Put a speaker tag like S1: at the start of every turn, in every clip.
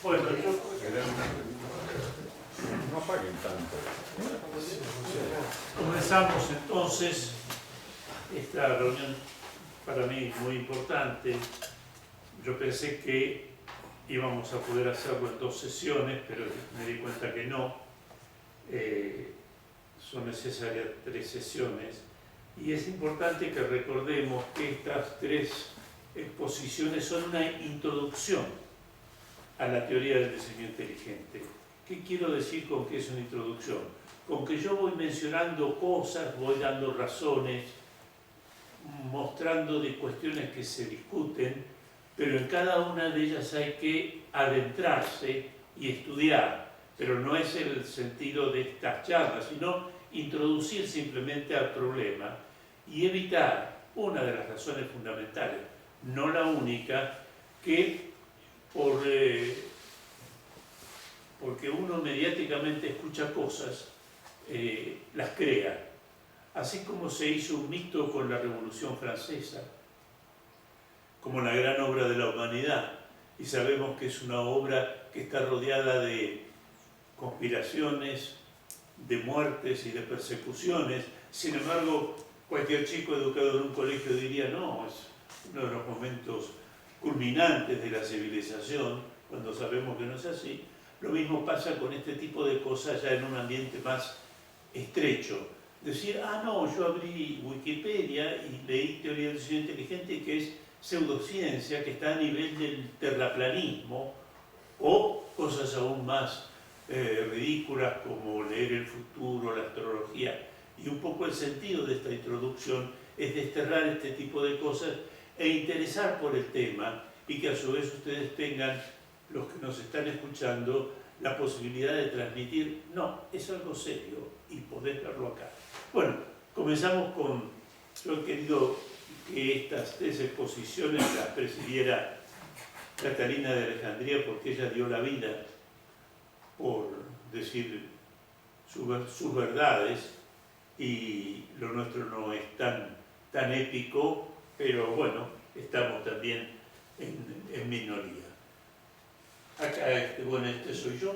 S1: Bueno,
S2: No apaguen tanto.
S1: comenzamos entonces esta reunión para mí muy importante. Yo pensé que íbamos a poder hacerlo en 2 sesiones, pero me di cuenta que no. Son necesarias 3 sesiones. Y es importante que recordemos que estas 3 exposiciones son una introducción a la teoría del diseño inteligente. ¿Qué quiero decir con que es una introducción? Con que yo voy mencionando cosas, voy dando razones, mostrando de cuestiones que se discuten, pero en cada una de ellas hay que adentrarse y estudiar. Pero no es el sentido de estas charlas, sino introducir simplemente al problema y evitar una de las razones fundamentales, no la única, que porque uno mediáticamente escucha cosas, las crea. Así como se hizo un mito con la Revolución Francesa, como la gran obra de la humanidad, y sabemos que es una obra que está rodeada de conspiraciones, de muertes y de persecuciones. Sin embargo, cualquier chico educado en un colegio diría, no, es uno de los momentos culminantes de la civilización, cuando sabemos que no es así. Lo mismo pasa con este tipo de cosas ya en un ambiente más estrecho. Decir, no, yo abrí Wikipedia y leí teoría del diseño inteligente, que es pseudociencia, que está a nivel del terraplanismo, o cosas aún más ridículas como leer el futuro, la astrología. Y un poco el sentido de esta introducción es desterrar este tipo de cosas e interesar por el tema, y que a su vez ustedes tengan, los que nos están escuchando, la posibilidad de transmitir, no, es algo serio y podés verlo acá. Bueno, comenzamos con, yo he querido que estas 3 exposiciones las presidiera Catalina de Alejandría, porque ella dio la vida por decir sus verdades, y lo nuestro no es tan épico, pero bueno, estamos también en minoría. Acá, este soy yo,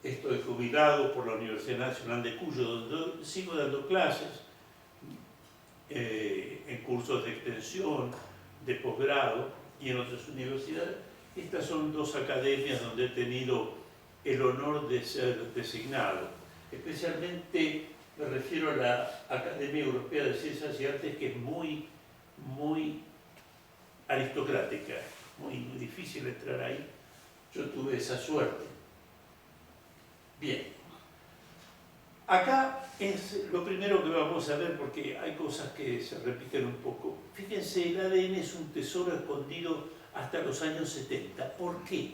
S1: estoy jubilado por la Universidad Nacional de Cuyo, donde sigo dando clases en cursos de extensión, de posgrado y en otras universidades. Estas son 2 academias donde he tenido el honor de ser designado. Especialmente me refiero a la Academia Europea de Ciencias y Artes, que es muy aristocrática, muy difícil entrar ahí. Yo tuve esa suerte. Bien. Acá es lo primero que vamos a ver, porque hay cosas que se repiten un poco. Fíjense, el ADN es un tesoro escondido hasta los años 70. ¿Por qué?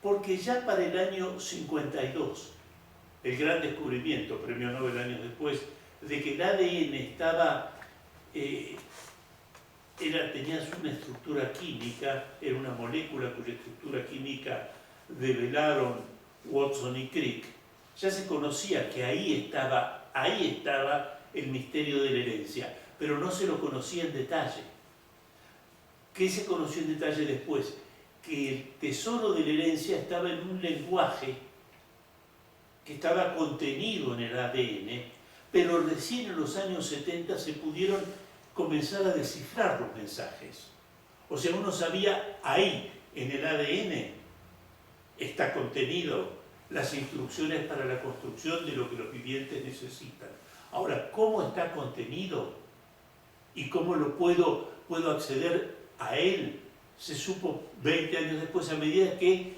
S1: Porque ya para el año 52, el gran descubrimiento, premio Nobel años después, de que el ADN tenía una estructura química, era una molécula cuya estructura química develaron Watson y Crick, ya se conocía que ahí estaba el misterio de la herencia, pero no se lo conocía en detalle. ¿Qué se conoció en detalle después? Que el tesoro de la herencia estaba en un lenguaje que estaba contenido en el ADN, pero recién en los años 70 se pudieron comenzar a descifrar los mensajes. O sea, uno sabía, ahí, en el ADN, está contenido las instrucciones para la construcción de lo que los vivientes necesitan. Ahora, ¿cómo está contenido y cómo lo puedo acceder a él? Se supo 20 años después, a medida que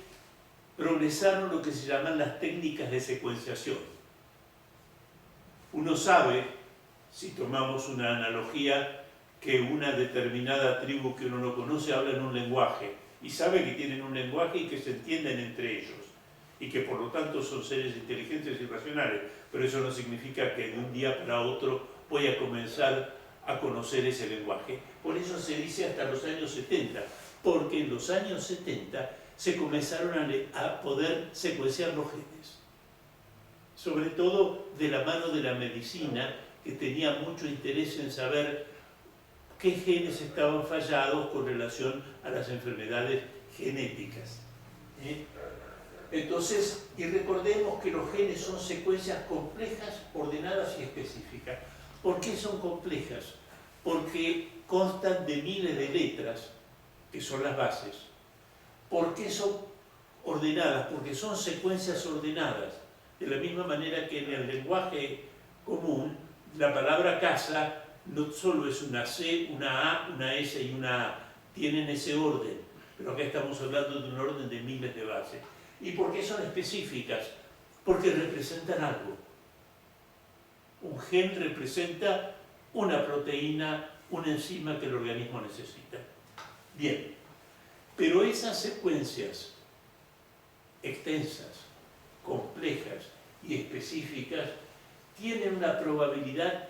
S1: progresaron lo que se llaman las técnicas de secuenciación. Uno sabe, si tomamos una analogía, que una determinada tribu que uno no conoce habla en un lenguaje, y sabe que tienen un lenguaje y que se entienden entre ellos, y que por lo tanto son seres inteligentes y racionales, pero eso no significa que de un día para otro voy a comenzar a conocer ese lenguaje. Por eso se dice hasta los años 70, porque en los años 70 se comenzaron a poder secuenciar los genes, sobre todo de la mano de la medicina, que tenía mucho interés en saber qué genes estaban fallados con relación a las enfermedades genéticas. Entonces, y recordemos que los genes son secuencias complejas, ordenadas y específicas. ¿Por qué son complejas? Porque constan de miles de letras, que son las bases. ¿Por qué son ordenadas? Porque son secuencias ordenadas. De la misma manera que en el lenguaje común, la palabra casa no solo es una C, una A, una S y una A. Tienen ese orden. Pero acá estamos hablando de un orden de miles de bases. ¿Y por qué son específicas? Porque representan algo. Un gen representa una proteína, una enzima que el organismo necesita. Bien, pero esas secuencias extensas, complejas y específicas tienen una probabilidad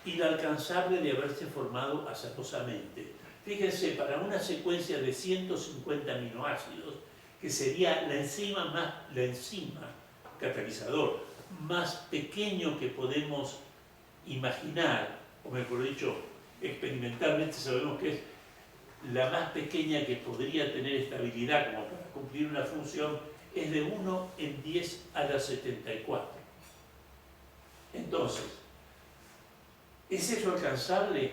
S1: inalcanzable de haberse formado azarosamente. Fíjense, para una secuencia de 150 aminoácidos, que sería la enzima catalizador más pequeño que podemos imaginar, o mejor dicho, experimentalmente sabemos que es la más pequeña que podría tener estabilidad como para cumplir una función, es de 1 en 10 a la 74. Entonces, ¿es eso alcanzable?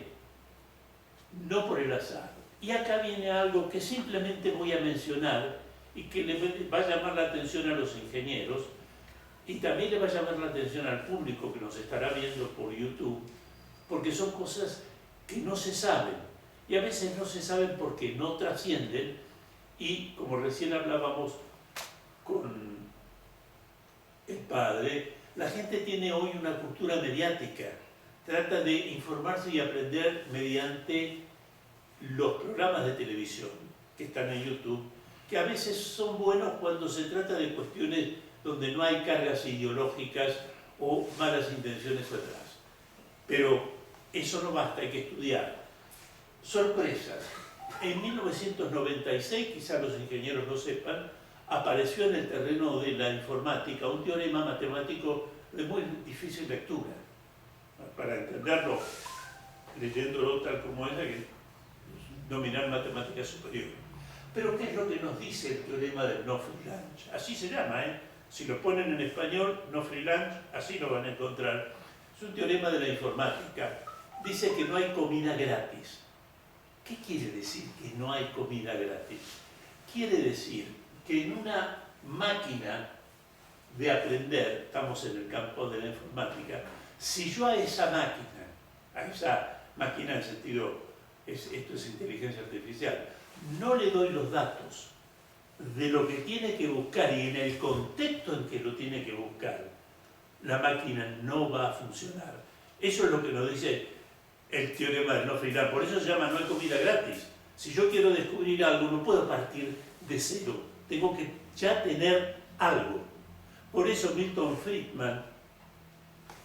S1: No por el azar. Y acá viene algo que simplemente voy a mencionar y que le va a llamar la atención a los ingenieros y también le va a llamar la atención al público que nos estará viendo por YouTube, porque son cosas que no se saben. Y a veces no se saben porque no trascienden y, como recién hablábamos con el padre, la gente tiene hoy una cultura mediática. Trata de informarse y aprender mediante los programas de televisión que están en YouTube, que a veces son buenos cuando se trata de cuestiones donde no hay cargas ideológicas o malas intenciones atrás. Pero eso no basta, hay que estudiar. Sorpresas. En 1996, quizás los ingenieros lo sepan, apareció en el terreno de la informática un teorema matemático de muy difícil lectura. Para entenderlo, leyéndolo tal como es, hay que dominar matemática superior. Pero ¿qué es lo que nos dice el teorema del no free lunch? Así se llama, ¿eh? Si lo ponen en español, no free lunch, así lo van a encontrar. Es un teorema de la informática. Dice que no hay comida gratis. ¿Qué quiere decir que no hay comida gratis? Quiere decir que en una máquina de aprender, estamos en el campo de la informática, si yo a esa máquina en sentido, esto es inteligencia artificial, no le doy los datos de lo que tiene que buscar y en el contexto en que lo tiene que buscar, la máquina no va a funcionar. Eso es lo que nos dice el teorema del no free lunch. Por eso se llama no hay comida gratis. Si yo quiero descubrir algo, no puedo partir de cero. Tengo que ya tener algo. Por eso Milton Friedman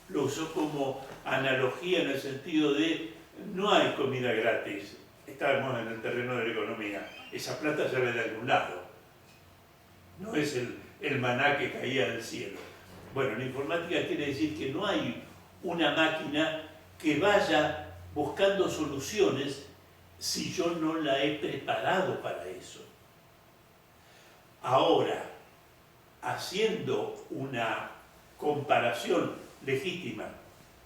S1: lo usó como analogía en el sentido de no hay comida gratis. Estamos en el terreno de la economía. Esa plata sale de algún lado. No es el maná que caía del cielo. Bueno, en informática quiere decir que no hay una máquina que vaya buscando soluciones si yo no la he preparado para eso. Ahora, haciendo una comparación legítima,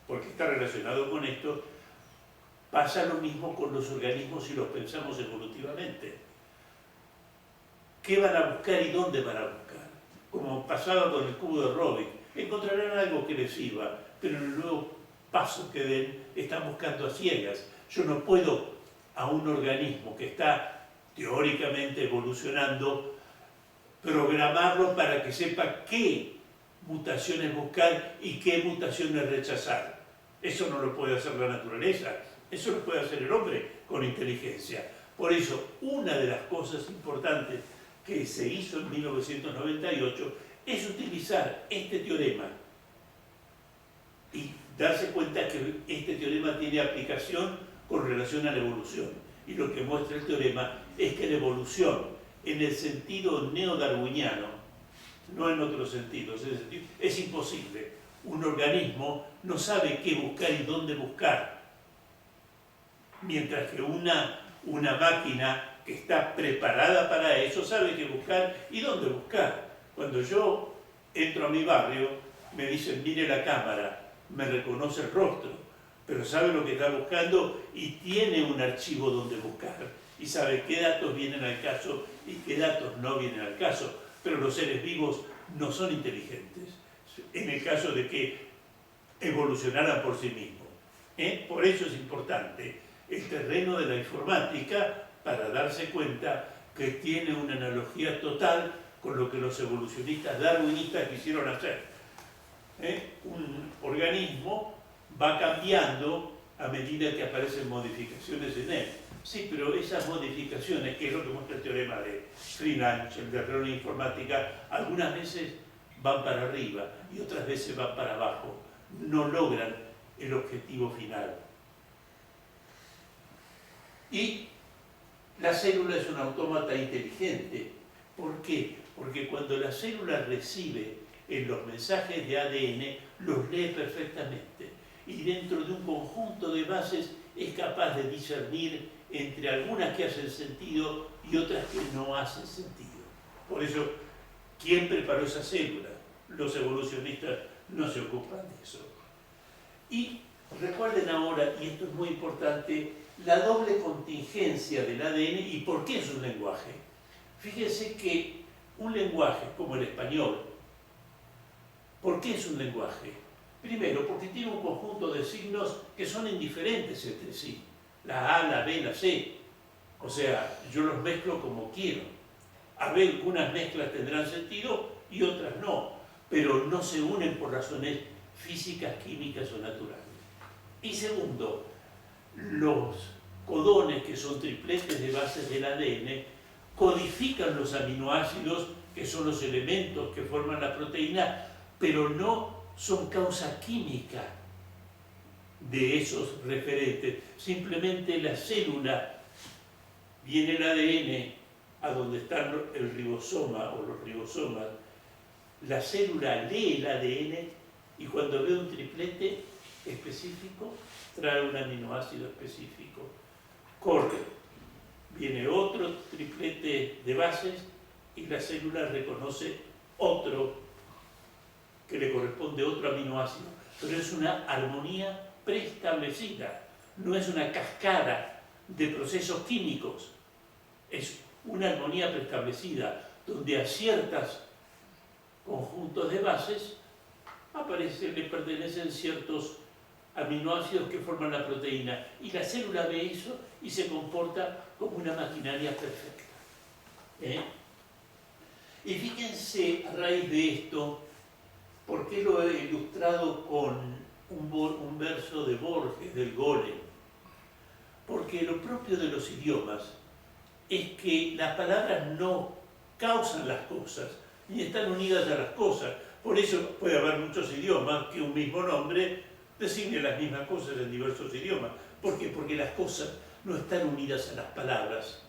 S1: porque está relacionado con esto, pasa lo mismo con los organismos si los pensamos evolutivamente. ¿Qué van a buscar y dónde van a buscar? Como pasaba con el cubo de Rubik, encontrarán algo que les sirva, pero en el nuevo paso que den están buscando a ciegas. Yo no puedo a un organismo que está teóricamente evolucionando programarlo para que sepa qué mutaciones buscar y qué mutaciones rechazar. Eso no lo puede hacer la naturaleza, eso lo puede hacer el hombre con inteligencia. Por eso, una de las cosas importantes que se hizo en 1998 es utilizar este teorema y darse cuenta que este teorema tiene aplicación con relación a la evolución. Y lo que muestra el teorema es que la evolución, en el sentido neodarwiniano, no en otros sentidos, es imposible. Un organismo no sabe qué buscar y dónde buscar, mientras que una máquina que está preparada para eso sabe qué buscar y dónde buscar. Cuando yo entro a mi barrio, me dicen, mire la cámara, me reconoce el rostro, pero sabe lo que está buscando y tiene un archivo donde buscar. Y sabe qué datos vienen al caso y qué datos no vienen al caso. Pero los seres vivos no son inteligentes, en el caso de que evolucionaran por sí mismos. Por eso es importante el terreno de la informática para darse cuenta que tiene una analogía total con lo que los evolucionistas darwinistas quisieron hacer. Un organismo va cambiando a medida que aparecen modificaciones en él. Sí, pero esas modificaciones, que es lo que muestra el teorema de Free-Lunch, el de la informática, algunas veces van para arriba y otras veces van para abajo. No logran el objetivo final. Y la célula es un autómata inteligente. ¿Por qué? Porque cuando la célula recibe los mensajes de ADN, los lee perfectamente. Y dentro de un conjunto de bases es capaz de discernir entre algunas que hacen sentido y otras que no hacen sentido. Por eso, ¿quién preparó esa célula? Los evolucionistas no se ocupan de eso. Y recuerden ahora, y esto es muy importante, la doble contingencia del ADN y por qué es un lenguaje. Fíjense que un lenguaje como el español, ¿por qué es un lenguaje? Primero, porque tiene un conjunto de signos que son indiferentes entre sí. La A, la B, la C. O sea, yo los mezclo como quiero. A ver, unas mezclas tendrán sentido y otras no, pero no se unen por razones físicas, químicas o naturales. Y segundo, los codones, que son tripletes de bases del ADN, codifican los aminoácidos, que son los elementos que forman la proteína, pero no son causa química de esos referentes. Simplemente la célula, viene el ADN a donde está el ribosoma o los ribosomas, la célula lee el ADN y cuando ve un triplete específico, trae un aminoácido específico. Corre, viene otro triplete de bases y la célula reconoce otro que le corresponde otro aminoácido. Pero es una armonía preestablecida, no es una cascada de procesos químicos, es una armonía preestablecida donde a ciertos conjuntos de bases le pertenecen ciertos aminoácidos que forman la proteína y la célula ve eso y se comporta como una maquinaria perfecta. Y fíjense a raíz de esto, ¿por qué lo he ilustrado con un verso de Borges, del Golem? Porque lo propio de los idiomas es que las palabras no causan las cosas, ni están unidas a las cosas. Por eso puede haber muchos idiomas que un mismo nombre designe las mismas cosas en diversos idiomas. ¿Por qué? Porque las cosas no están unidas a las palabras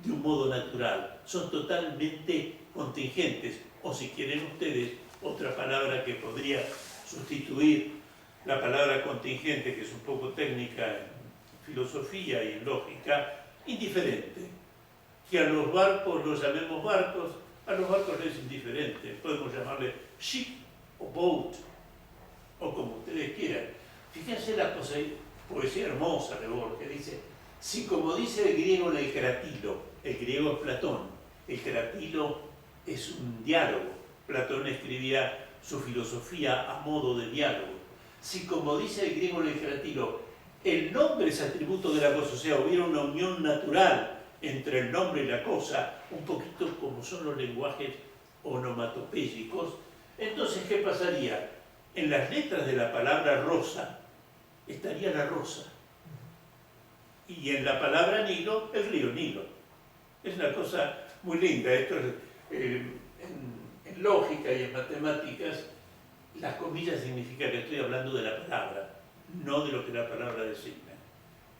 S1: de un modo natural, son totalmente contingentes. O si quieren ustedes, otra palabra que podría sustituir la palabra contingente, que es un poco técnica en filosofía y en lógica, indiferente. Que a los barcos los llamemos barcos, a los barcos les es indiferente. Podemos llamarle ship o boat, o como ustedes quieran. Fíjense la poesía hermosa de Borges, dice, si como dice el griego el cratilo, el griego es Platón, el cratilo es un diálogo. Platón escribía su filosofía a modo de diálogo. Si como dice el griego el cratilo, el nombre es atributo de la cosa, o sea, hubiera una unión natural entre el nombre y la cosa, un poquito como son los lenguajes onomatopéyicos, entonces, ¿qué pasaría? En las letras de la palabra rosa estaría la rosa. Y en la palabra Nilo, el río Nilo. Es una cosa muy linda. Esto es, en lógica y en matemáticas, las comillas significan que estoy hablando de la palabra, no de lo que la palabra designa.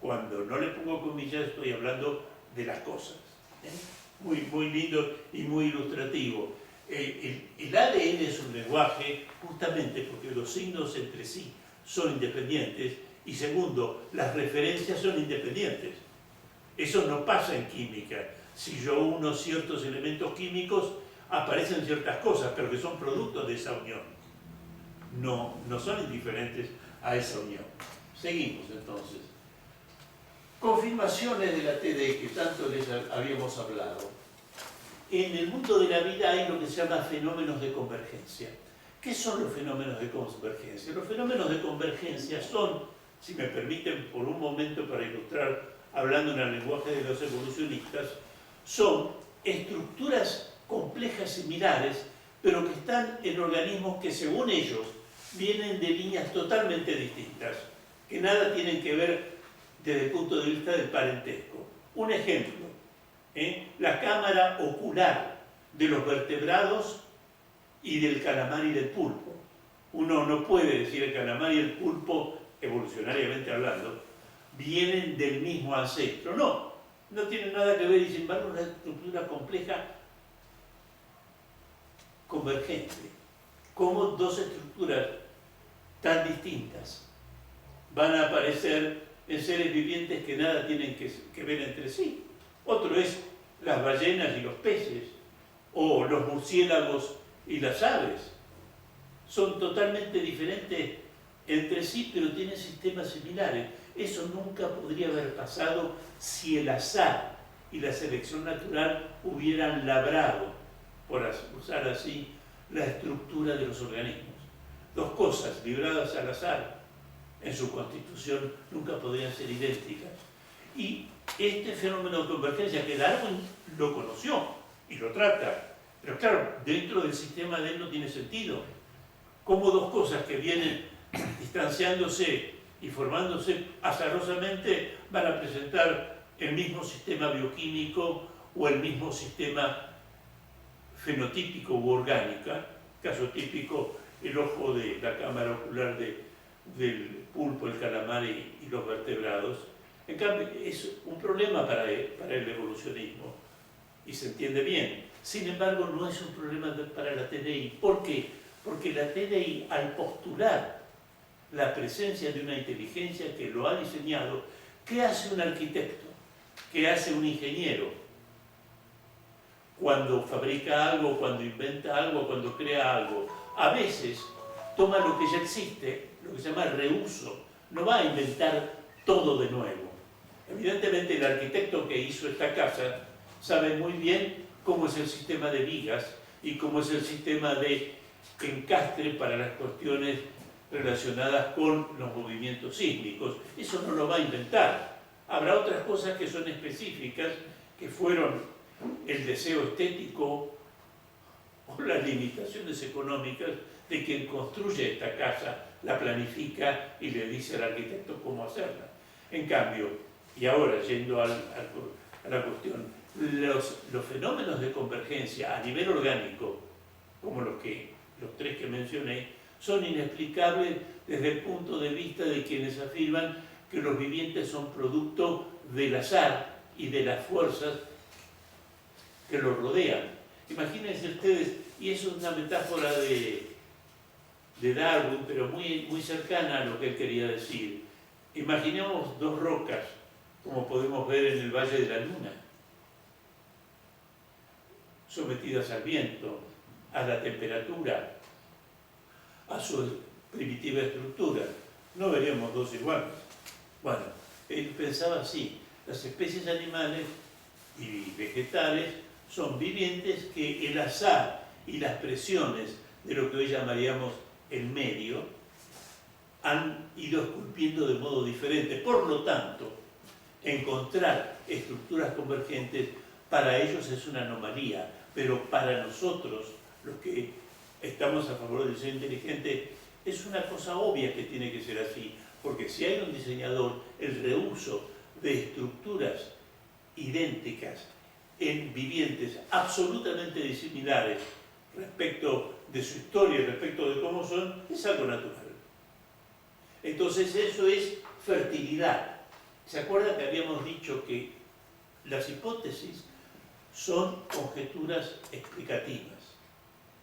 S1: Cuando no le pongo comillas, estoy hablando de las cosas. Muy, muy lindo y muy ilustrativo. El ADN es un lenguaje justamente porque los signos entre sí son independientes y segundo, las referencias son independientes. Eso no pasa en química. si yo uno ciertos elementos químicos, aparecen ciertas cosas, pero que son productos de esa unión. No son indiferentes a esa unión. Seguimos entonces. Confirmaciones de la TDI que tanto les habíamos hablado. En el mundo de la vida hay lo que se llama fenómenos de convergencia. ¿Qué son los fenómenos de convergencia? Los fenómenos de convergencia son, si me permiten por un momento para ilustrar, hablando en el lenguaje de los evolucionistas, son estructuras complejas similares, pero que están en organismos que según ellos vienen de líneas totalmente distintas, que nada tienen que ver desde el punto de vista del parentesco. Un ejemplo, la cámara ocular de los vertebrados y del calamar y del pulpo. Uno no puede decir el calamar y el pulpo, evolucionariamente hablando, vienen del mismo ancestro. No tienen nada que ver y sin embargo una estructura compleja convergente. Como dos estructuras tan distintas van a aparecer en seres vivientes que nada tienen que ver entre sí. Otro es las ballenas y los peces, o los murciélagos y las aves. Son totalmente diferentes entre sí, pero tienen sistemas similares. Eso nunca podría haber pasado si el azar y la selección natural hubieran labrado, por usar así, la estructura de los organismos. Dos cosas libradas al azar en su constitución nunca podrían ser idénticas. Y este fenómeno de convergencia que Darwin lo conoció y lo trata, pero claro, dentro del sistema de él no tiene sentido. Como dos cosas que vienen distanciándose y formándose azarosamente van a presentar el mismo sistema bioquímico o el mismo sistema fenotípico u orgánica, caso típico el ojo de la cámara ocular del pulpo, el calamar y los vertebrados. En cambio, es un problema para el evolucionismo y se entiende bien. Sin embargo, no es un problema para la TDI. ¿Por qué? Porque la TDI, al postular la presencia de una inteligencia que lo ha diseñado, ¿qué hace un arquitecto? ¿Qué hace un ingeniero? Cuando fabrica algo, cuando inventa algo, cuando crea algo, a veces toma lo que ya existe, lo que se llama reuso, no va a inventar todo de nuevo. Evidentemente el arquitecto que hizo esta casa sabe muy bien cómo es el sistema de vigas y cómo es el sistema de encastre para las cuestiones relacionadas con los movimientos sísmicos. Eso no lo va a inventar. Habrá otras cosas que son específicas, que fueron el deseo estético o las limitaciones económicas de quien construye esta casa, la planifica y le dice al arquitecto cómo hacerla. En cambio, y ahora yendo a la cuestión, los fenómenos de convergencia a nivel orgánico, como los tres que mencioné, son inexplicables desde el punto de vista de quienes afirman que los vivientes son producto del azar y de las fuerzas que los rodean. Imagínense ustedes, y eso es una metáfora de Darwin, pero muy, muy cercana a lo que él quería decir. Imaginemos dos rocas, como podemos ver en el Valle de la Luna, sometidas al viento, a la temperatura, a su primitiva estructura. No veríamos dos iguales. Bueno, él pensaba así: las especies animales y vegetales son vivientes que el azar y las presiones de lo que hoy llamaríamos el medio han ido esculpiendo de modo diferente. Por lo tanto, encontrar estructuras convergentes para ellos es una anomalía, pero para nosotros, los que estamos a favor del diseño inteligente, es una cosa obvia que tiene que ser así, porque si hay un diseñador, el reuso de estructuras idénticas en vivientes absolutamente disimilares respecto de su historia y respecto de cómo son, es algo natural. Entonces eso es fertilidad. ¿Se acuerdan que habíamos dicho que las hipótesis son conjeturas explicativas?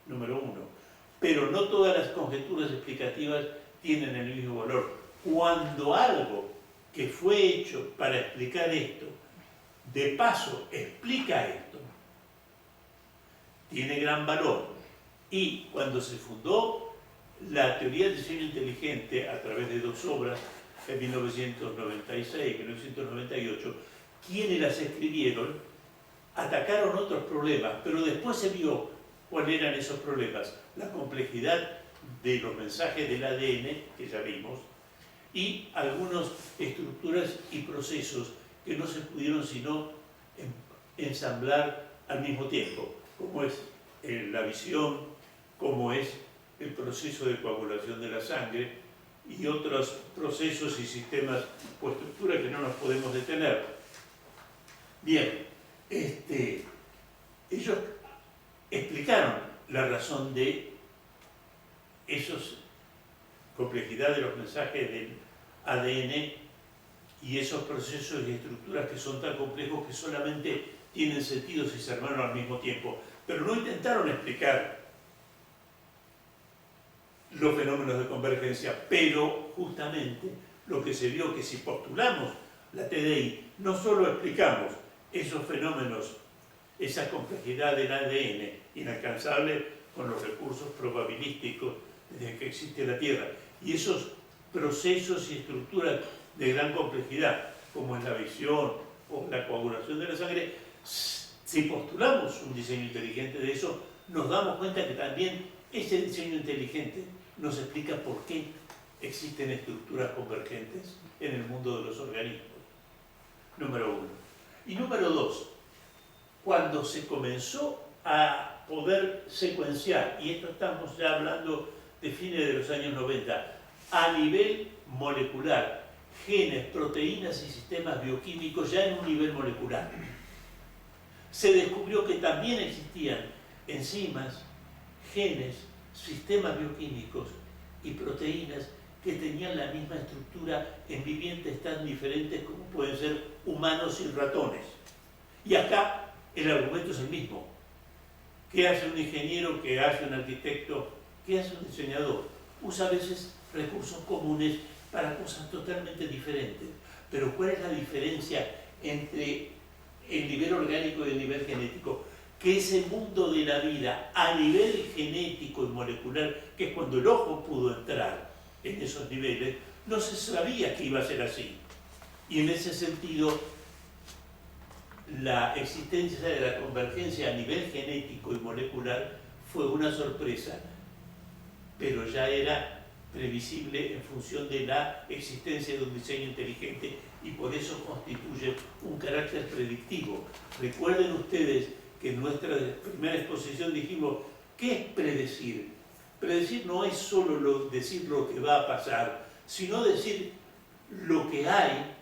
S1: Número uno. Pero no todas las conjeturas explicativas tienen el mismo valor. Cuando algo que fue hecho para explicar esto de paso explica esto, tiene gran valor. Y cuando se fundó la teoría del diseño inteligente a través de dos obras, en 1996 y 1998, quienes las escribieron atacaron otros problemas, pero después se vio cuáles eran esos problemas. La complejidad de los mensajes del ADN, que ya vimos, y algunas estructuras y procesos que no se pudieron sino ensamblar al mismo tiempo, como es la visión, como es el proceso de coagulación de la sangre y otros procesos y sistemas o estructuras que no nos podemos detener. Bien, ellos explicaron la razón de esas complejidad de los mensajes del ADN y esos procesos y estructuras que son tan complejos que solamente tienen sentido si se armaron al mismo tiempo. Pero no intentaron explicar los fenómenos de convergencia, pero justamente lo que se vio que si postulamos la TDI, no solo explicamos esos fenómenos, esa complejidad del ADN inalcanzable con los recursos probabilísticos desde que existe la Tierra, y esos procesos y estructuras de gran complejidad, como es la visión o la coagulación de la sangre, si postulamos un diseño inteligente de eso, nos damos cuenta que también ese diseño inteligente nos explica por qué existen estructuras convergentes en el mundo de los organismos. Número uno. Y número dos, cuando se comenzó a poder secuenciar, y esto estamos ya hablando de fines de los años 90, a nivel molecular, genes, proteínas y sistemas bioquímicos ya en un nivel molecular, se descubrió que también existían enzimas, genes, sistemas bioquímicos y proteínas que tenían la misma estructura en vivientes tan diferentes como pueden ser humanos y ratones. Y acá el argumento es el mismo. ¿Qué hace un ingeniero? ¿Qué hace un arquitecto? ¿Qué hace un diseñador? Usa a veces recursos comunes para cosas totalmente diferentes. Pero ¿cuál es la diferencia entre el nivel orgánico y el nivel genético? Que ese mundo de la vida a nivel genético y molecular, que es cuando el ojo pudo entrar en esos niveles, no se sabía que iba a ser así. Y en ese sentido, la existencia de la convergencia a nivel genético y molecular fue una sorpresa, pero ya era previsible en función de la existencia de un diseño inteligente y por eso constituye un carácter predictivo. Recuerden ustedes que en nuestra primera exposición dijimos, ¿qué es predecir? Predecir no es solo decir lo que va a pasar, sino decir lo que hay,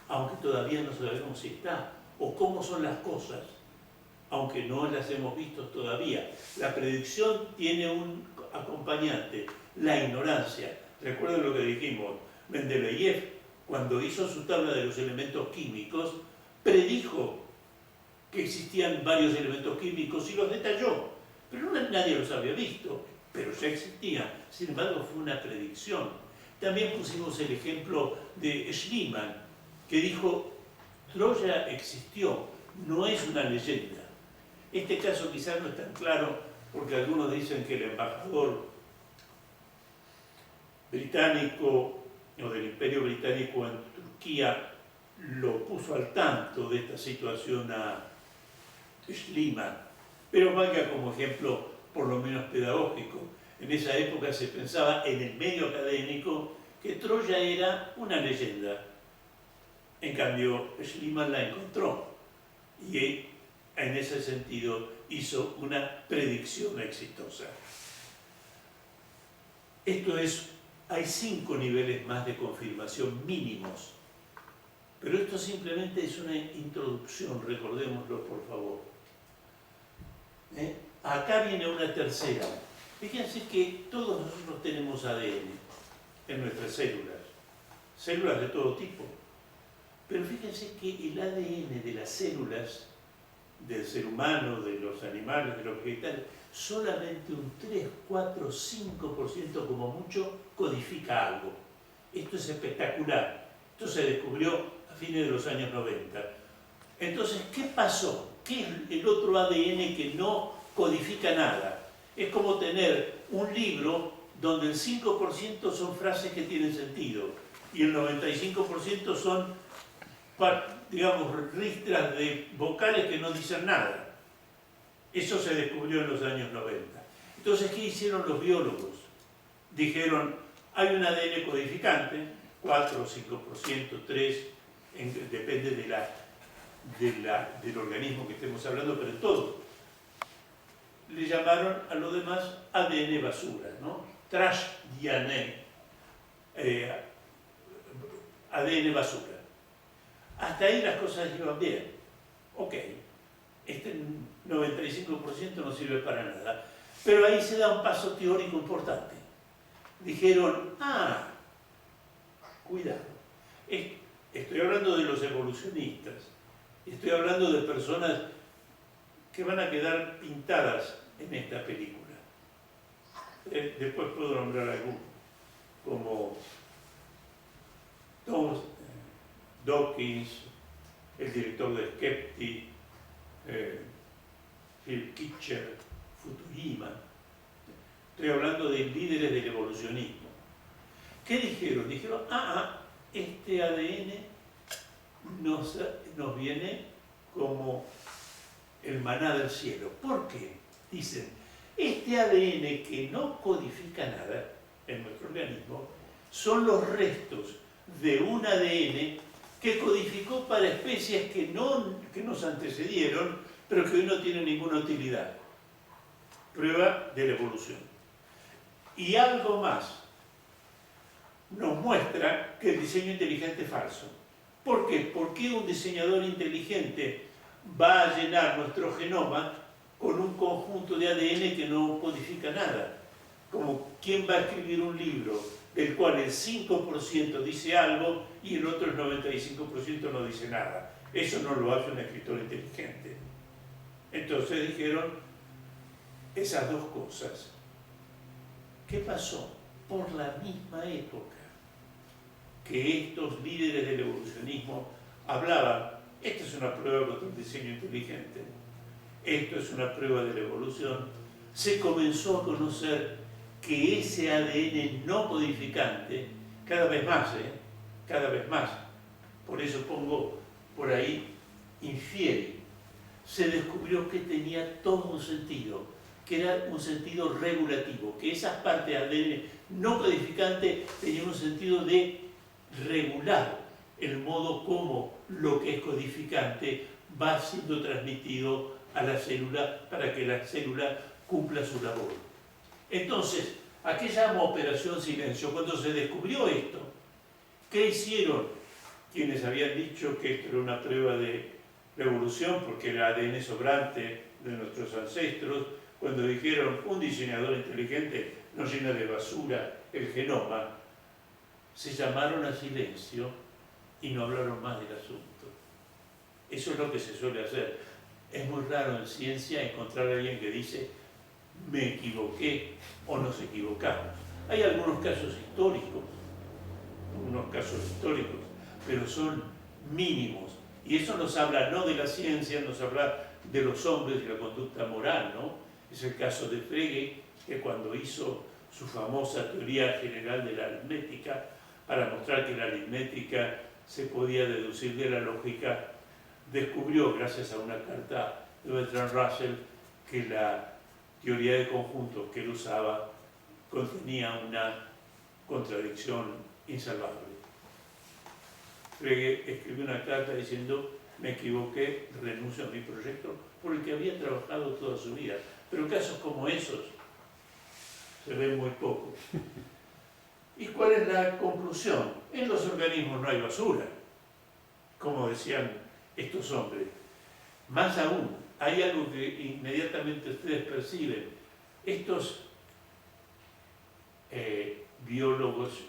S1: aunque todavía no sabemos si está, o cómo son las cosas, aunque no las hemos visto todavía. La predicción tiene un acompañante, la ignorancia. Recuerden lo que dijimos, Mendeleev, cuando hizo su tabla de los elementos químicos, predijo que existían varios elementos químicos y los detalló, pero nadie los había visto, pero ya existían. Sin embargo, fue una predicción. También pusimos el ejemplo de Schliemann, que dijo, Troya existió, no es una leyenda. Este caso quizás no es tan claro, porque algunos dicen que el embajador británico o del Imperio Británico en Turquía lo puso al tanto de esta situación a Schliemann, pero valga como ejemplo por lo menos pedagógico. En esa época se pensaba en el medio académico que Troya era una leyenda. En cambio, Schliemann la encontró y en ese sentido hizo una predicción exitosa. Esto es, hay 5 niveles más de confirmación mínimos, pero esto simplemente es una introducción, recordémoslo por favor. Acá viene una tercera. Fíjense que todos nosotros tenemos ADN en nuestras células, células de todo tipo. Pero fíjense que el ADN de las células del ser humano, de los animales, de los vegetales, solamente un 3, 4, 5% como mucho codifica algo. Esto es espectacular. Esto se descubrió a fines de los años 90. Entonces, ¿qué pasó? ¿Qué es el otro ADN que no codifica nada? Es como tener un libro donde el 5% son frases que tienen sentido y el 95% son, digamos, ristras de vocales que no dicen nada. Eso se descubrió en los años 90. Entonces, ¿qué hicieron los biólogos? Dijeron, hay un ADN codificante, 4 o 5%, 3%, depende del organismo que estemos hablando, pero todo. Le llamaron a lo demás ADN basura, ¿no? Trash DNA, ADN basura. Hasta ahí las cosas iban bien. Ok, este 95% no sirve para nada. Pero ahí se da un paso teórico importante. Dijeron, cuidado, estoy hablando de los evolucionistas, estoy hablando de personas que van a quedar pintadas en esta película. Después puedo nombrar algunos, como Dawkins, el director de Skeptic, Phil Kitcher, Fukuyama. Estoy hablando de líderes del evolucionismo. ¿Qué dijeron? Dijeron, este ADN nos viene como el maná del cielo. ¿Por qué? Dicen, este ADN que no codifica nada en nuestro organismo son los restos de un ADN que codificó para especies que nos antecedieron, pero que hoy no tienen ninguna utilidad. Prueba de la evolución. Y algo más, nos muestra que el diseño inteligente es falso. ¿Por qué? ¿Por qué un diseñador inteligente va a llenar nuestro genoma con un conjunto de ADN que no codifica nada? Como ¿quién va a escribir un libro del cual el 5% dice algo y el otro el 95% no dice nada? Eso no lo hace un escritor inteligente. Entonces dijeron esas dos cosas. ¿Qué pasó? Por la misma época que estos líderes del evolucionismo hablaban, esta es una prueba contra el diseño inteligente, esto es una prueba de la evolución, se comenzó a conocer que ese ADN no codificante, cada vez más, por eso pongo por ahí infiere, se descubrió que tenía todo un sentido, que era un sentido regulativo, que esas partes de ADN no codificante tenían un sentido de regular el modo como lo que es codificante va siendo transmitido a la célula para que la célula cumpla su labor. Entonces, ¿a qué llama Operación Silencio? Cuando se descubrió esto, ¿qué hicieron quienes habían dicho que esto era una prueba de revolución porque era ADN sobrante de nuestros ancestros? Cuando dijeron un diseñador inteligente no llena de basura el genoma, se llamaron a silencio y no hablaron más del asunto. Eso es lo que se suele hacer. Es muy raro en ciencia encontrar a alguien que dice me equivoqué o nos equivocamos. Hay algunos casos históricos, pero son mínimos. Y eso nos habla no de la ciencia, nos habla de los hombres y la conducta moral, ¿no? Es el caso de Frege, que cuando hizo su famosa teoría general de la aritmética, para mostrar que la aritmética se podía deducir de la lógica, descubrió, gracias a una carta de Bertrand Russell, que la teoría de conjuntos que él usaba contenía una contradicción insalvable. Frege escribió una carta diciendo, me equivoqué, renuncio a mi proyecto por el que había trabajado toda su vida. Pero casos como esos se ven muy poco. ¿Y cuál es la conclusión? En los organismos no hay basura, como decían estos hombres. Más aún, hay algo que inmediatamente ustedes perciben. Estos biólogos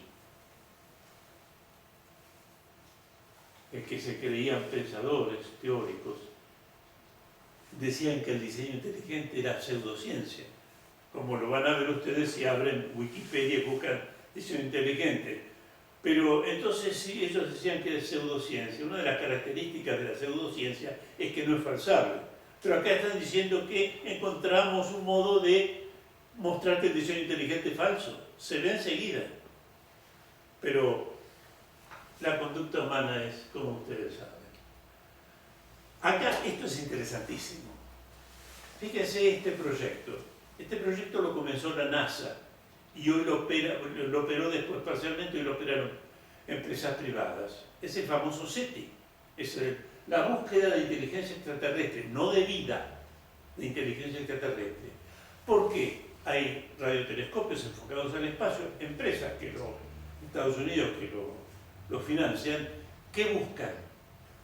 S1: que se creían pensadores teóricos, decían que el diseño inteligente era pseudociencia. Como lo van a ver ustedes si abren Wikipedia y buscan diseño inteligente. Pero entonces sí, ellos decían que es pseudociencia. Una de las características de la pseudociencia es que no es falsable. Pero acá están diciendo que encontramos un modo de mostrar que el diseño inteligente es falso. Se ve enseguida. Pero la conducta humana es como ustedes saben. Acá esto es interesantísimo. Fíjense este proyecto. Este proyecto lo comenzó la NASA y hoy lo operó después parcialmente y lo operaron empresas privadas. Es el famoso SETI. Es la búsqueda de inteligencia extraterrestre, no de vida, de inteligencia extraterrestre. ¿Por qué? Hay radiotelescopios enfocados al espacio, empresas Estados Unidos que lo financian, que buscan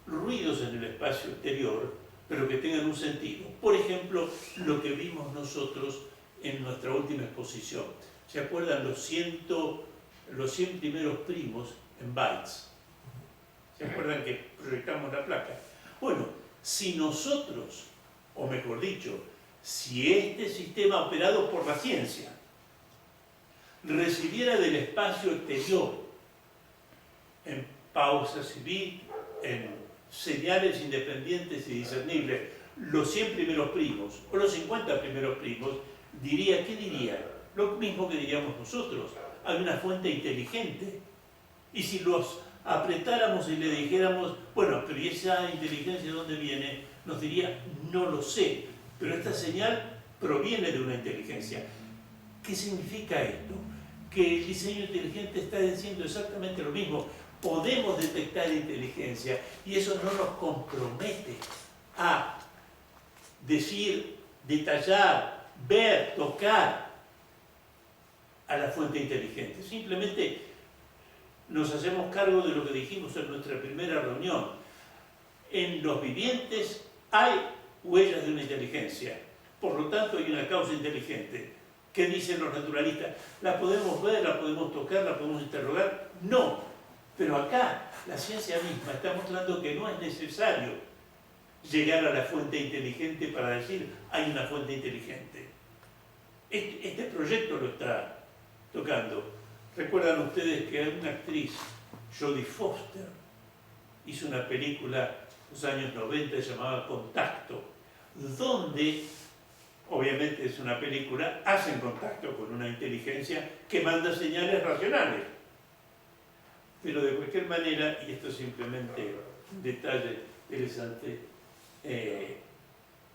S1: ruidos en el espacio exterior, pero que tengan un sentido. Por ejemplo, lo que vimos nosotros en nuestra última exposición. ¿Se acuerdan los 100 primeros primos en bytes? ¿Se acuerdan que proyectamos la placa? Bueno, si nosotros, o mejor dicho, si este sistema operado por la ciencia recibiera del espacio exterior, en pausas y bits, en señales independientes y discernibles, los 100 primeros primos o los 50 primeros primos, ¿qué diría? Lo mismo que diríamos nosotros. Hay una fuente inteligente. Y si los apretáramos y le dijéramos, bueno, pero ¿y esa inteligencia de dónde viene? Nos diría, no lo sé, pero esta señal proviene de una inteligencia. ¿Qué significa esto? Que el diseño inteligente está diciendo exactamente lo mismo. Podemos detectar inteligencia y eso no nos compromete a decir, detallar, ver, tocar a la fuente inteligente. Simplemente nos hacemos cargo de lo que dijimos en nuestra primera reunión. En los vivientes hay huellas de una inteligencia, por lo tanto hay una causa inteligente. ¿Qué dicen los naturalistas? ¿La podemos ver, la podemos tocar, la podemos interrogar? No, pero acá la ciencia misma está mostrando que no es necesario llegar a la fuente inteligente para decir hay una fuente inteligente. Este proyecto lo está tocando. ¿Recuerdan ustedes que una actriz, Jodie Foster, hizo una película en los años 90 llamada Contacto, donde, obviamente es una película, hacen contacto con una inteligencia que manda señales racionales? Pero de cualquier manera, y esto es simplemente un detalle interesante,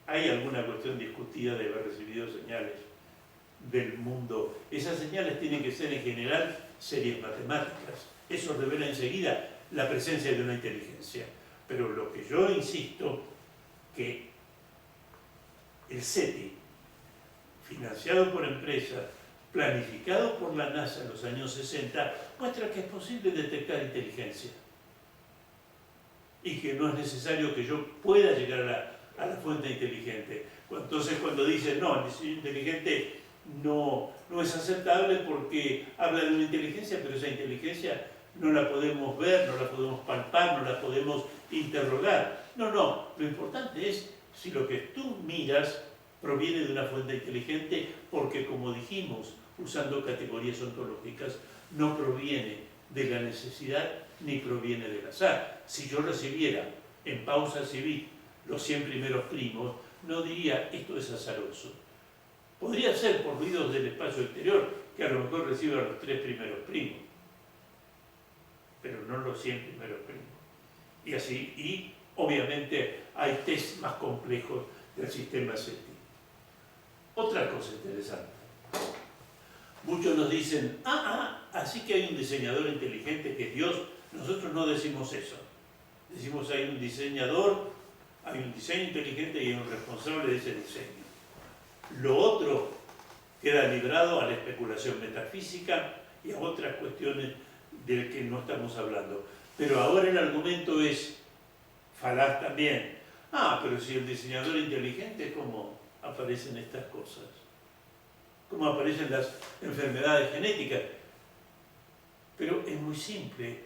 S1: hay alguna cuestión discutida de haber recibido señales del mundo. Esas señales tienen que ser en general series matemáticas. Eso revela enseguida la presencia de una inteligencia. Pero lo que yo insisto, que el SETI, financiado por empresas, planificado por la NASA en los años 60, muestra que es posible detectar inteligencia. Y que no es necesario que yo pueda llegar a la fuente inteligente. Entonces cuando dicen, no, el diseño inteligente no es aceptable porque habla de una inteligencia, pero esa inteligencia no la podemos ver, no la podemos palpar, no la podemos interrogar. No, lo importante es si lo que tú miras proviene de una fuente inteligente, porque como dijimos, usando categorías ontológicas, no proviene de la necesidad ni proviene del azar. Si yo recibiera en pausas y bits los 100 primeros primos, no diría esto es azaroso. Podría ser por ruidos del espacio exterior, que a lo mejor reciba los 3 primeros primos, pero no los 100 primeros primos. Y así, y obviamente hay test más complejos del sistema SETI. Otra cosa interesante. Muchos nos dicen, así que hay un diseñador inteligente que es Dios. Nosotros no decimos eso. Decimos hay un diseñador, hay un diseño inteligente y hay un responsable de ese diseño. Lo otro queda librado a la especulación metafísica y a otras cuestiones de que no estamos hablando. Pero ahora el argumento es falaz también. Pero si el diseñador inteligente, ¿cómo aparecen estas cosas? ¿Cómo aparecen las enfermedades genéticas? Pero es muy simple,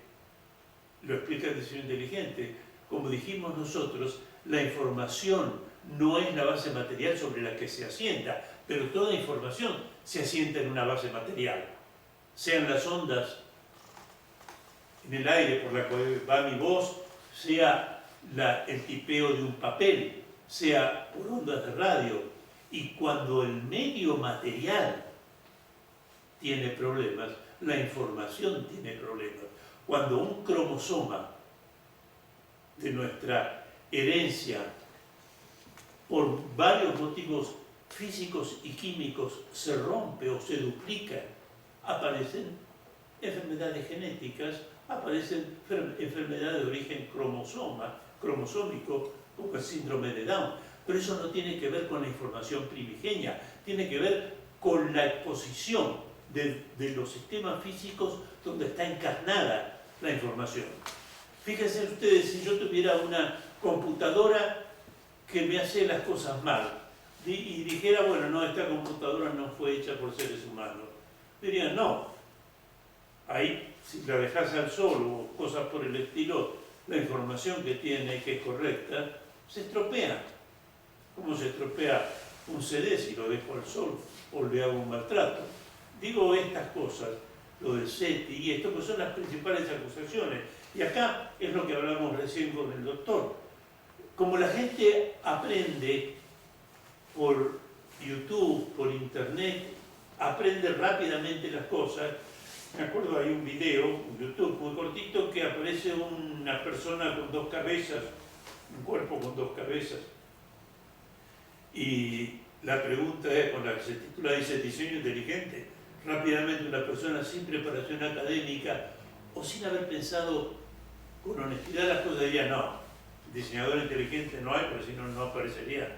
S1: lo explica el diseño inteligente. Como dijimos nosotros, la información no es la base material sobre la que se asienta, pero toda información se asienta en una base material. Sean las ondas en el aire por la cual va mi voz, sea el tipeo de un papel, sea por ondas de radio. Y cuando el medio material tiene problemas, la información tiene problemas. Cuando un cromosoma de nuestra herencia, por varios motivos físicos y químicos, se rompe o se duplica, aparecen enfermedades genéticas, aparecen enfermedades de origen cromosómico, como el síndrome de Down. Pero eso no tiene que ver con la información primigenia, tiene que ver con la exposición de los sistemas físicos donde está encarnada la información. Fíjense ustedes, si yo tuviera una computadora que me hace las cosas mal y dijera, bueno, no, esta computadora no fue hecha por seres humanos, dirían, no, ahí si la dejas al sol o cosas por el estilo, la información que tiene, que es correcta, se estropea. ¿Cómo se estropea un CD si lo dejo al sol o le hago un maltrato? Digo estas cosas, lo del SETI y esto, que son las principales acusaciones. Y acá es lo que hablamos recién con el doctor. Como la gente aprende por YouTube, por Internet, aprende rápidamente las cosas. Me acuerdo, hay un video, un YouTube muy cortito, que aparece una persona con dos cabezas, un cuerpo con dos cabezas. Y la pregunta es, con la que se titula, dice, diseño inteligente. Rápidamente una persona sin preparación académica o sin haber pensado con honestidad las cosas diría, no, diseñador inteligente no hay, porque si no, no aparecería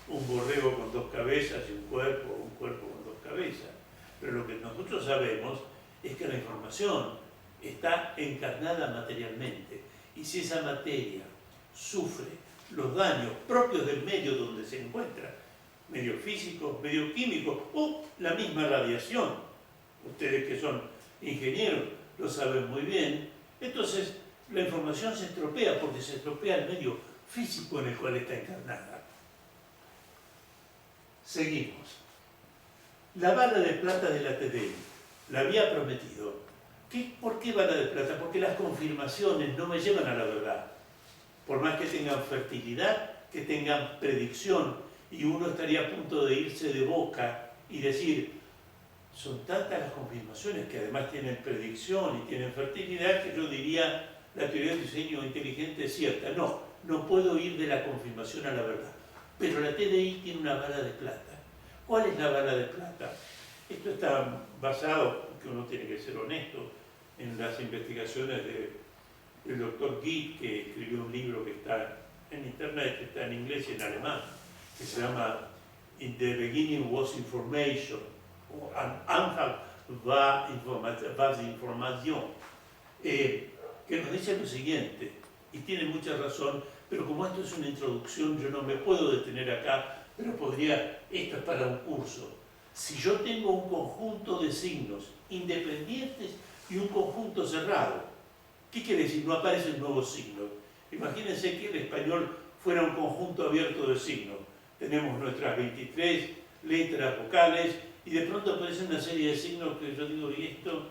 S1: un borrego con dos cabezas y un cuerpo con dos cabezas. Pero lo que nosotros sabemos es que la información está encarnada materialmente, y si esa materia sufre los daños propios del medio donde se encuentra, medio físico, medio químico o la misma radiación, ustedes que son ingenieros lo saben muy bien, entonces la información se estropea porque se estropea el medio físico en el cual está encarnada. Seguimos. La bala de plata de la TDI, la había prometido. ¿Por qué bala de plata? Porque las confirmaciones no me llevan a la verdad. Por más que tengan fertilidad, que tengan predicción, y uno estaría a punto de irse de boca y decir, son tantas las confirmaciones que además tienen predicción y tienen fertilidad, que yo diría, la teoría del diseño inteligente es cierta. No, no puedo ir de la confirmación a la verdad. Pero la TDI tiene una bala de plata. ¿Cuál es la bala de plata? Esto está basado, porque uno tiene que ser honesto, en las investigaciones del doctor Gitt, que escribió un libro que está en internet, que está en inglés y en alemán, que se llama In the Beginning Was Information, o Anfang war Information, que nos dice lo siguiente, y tiene mucha razón, pero como esto es una introducción, yo no me puedo detener acá, pero podría, esto es para un curso. Si yo tengo un conjunto de signos independientes y un conjunto cerrado, ¿qué quiere decir? No aparecen nuevos signos. Imagínense que el español fuera un conjunto abierto de signos. Tenemos nuestras 23 letras vocales y de pronto aparece una serie de signos que yo digo, ¿y esto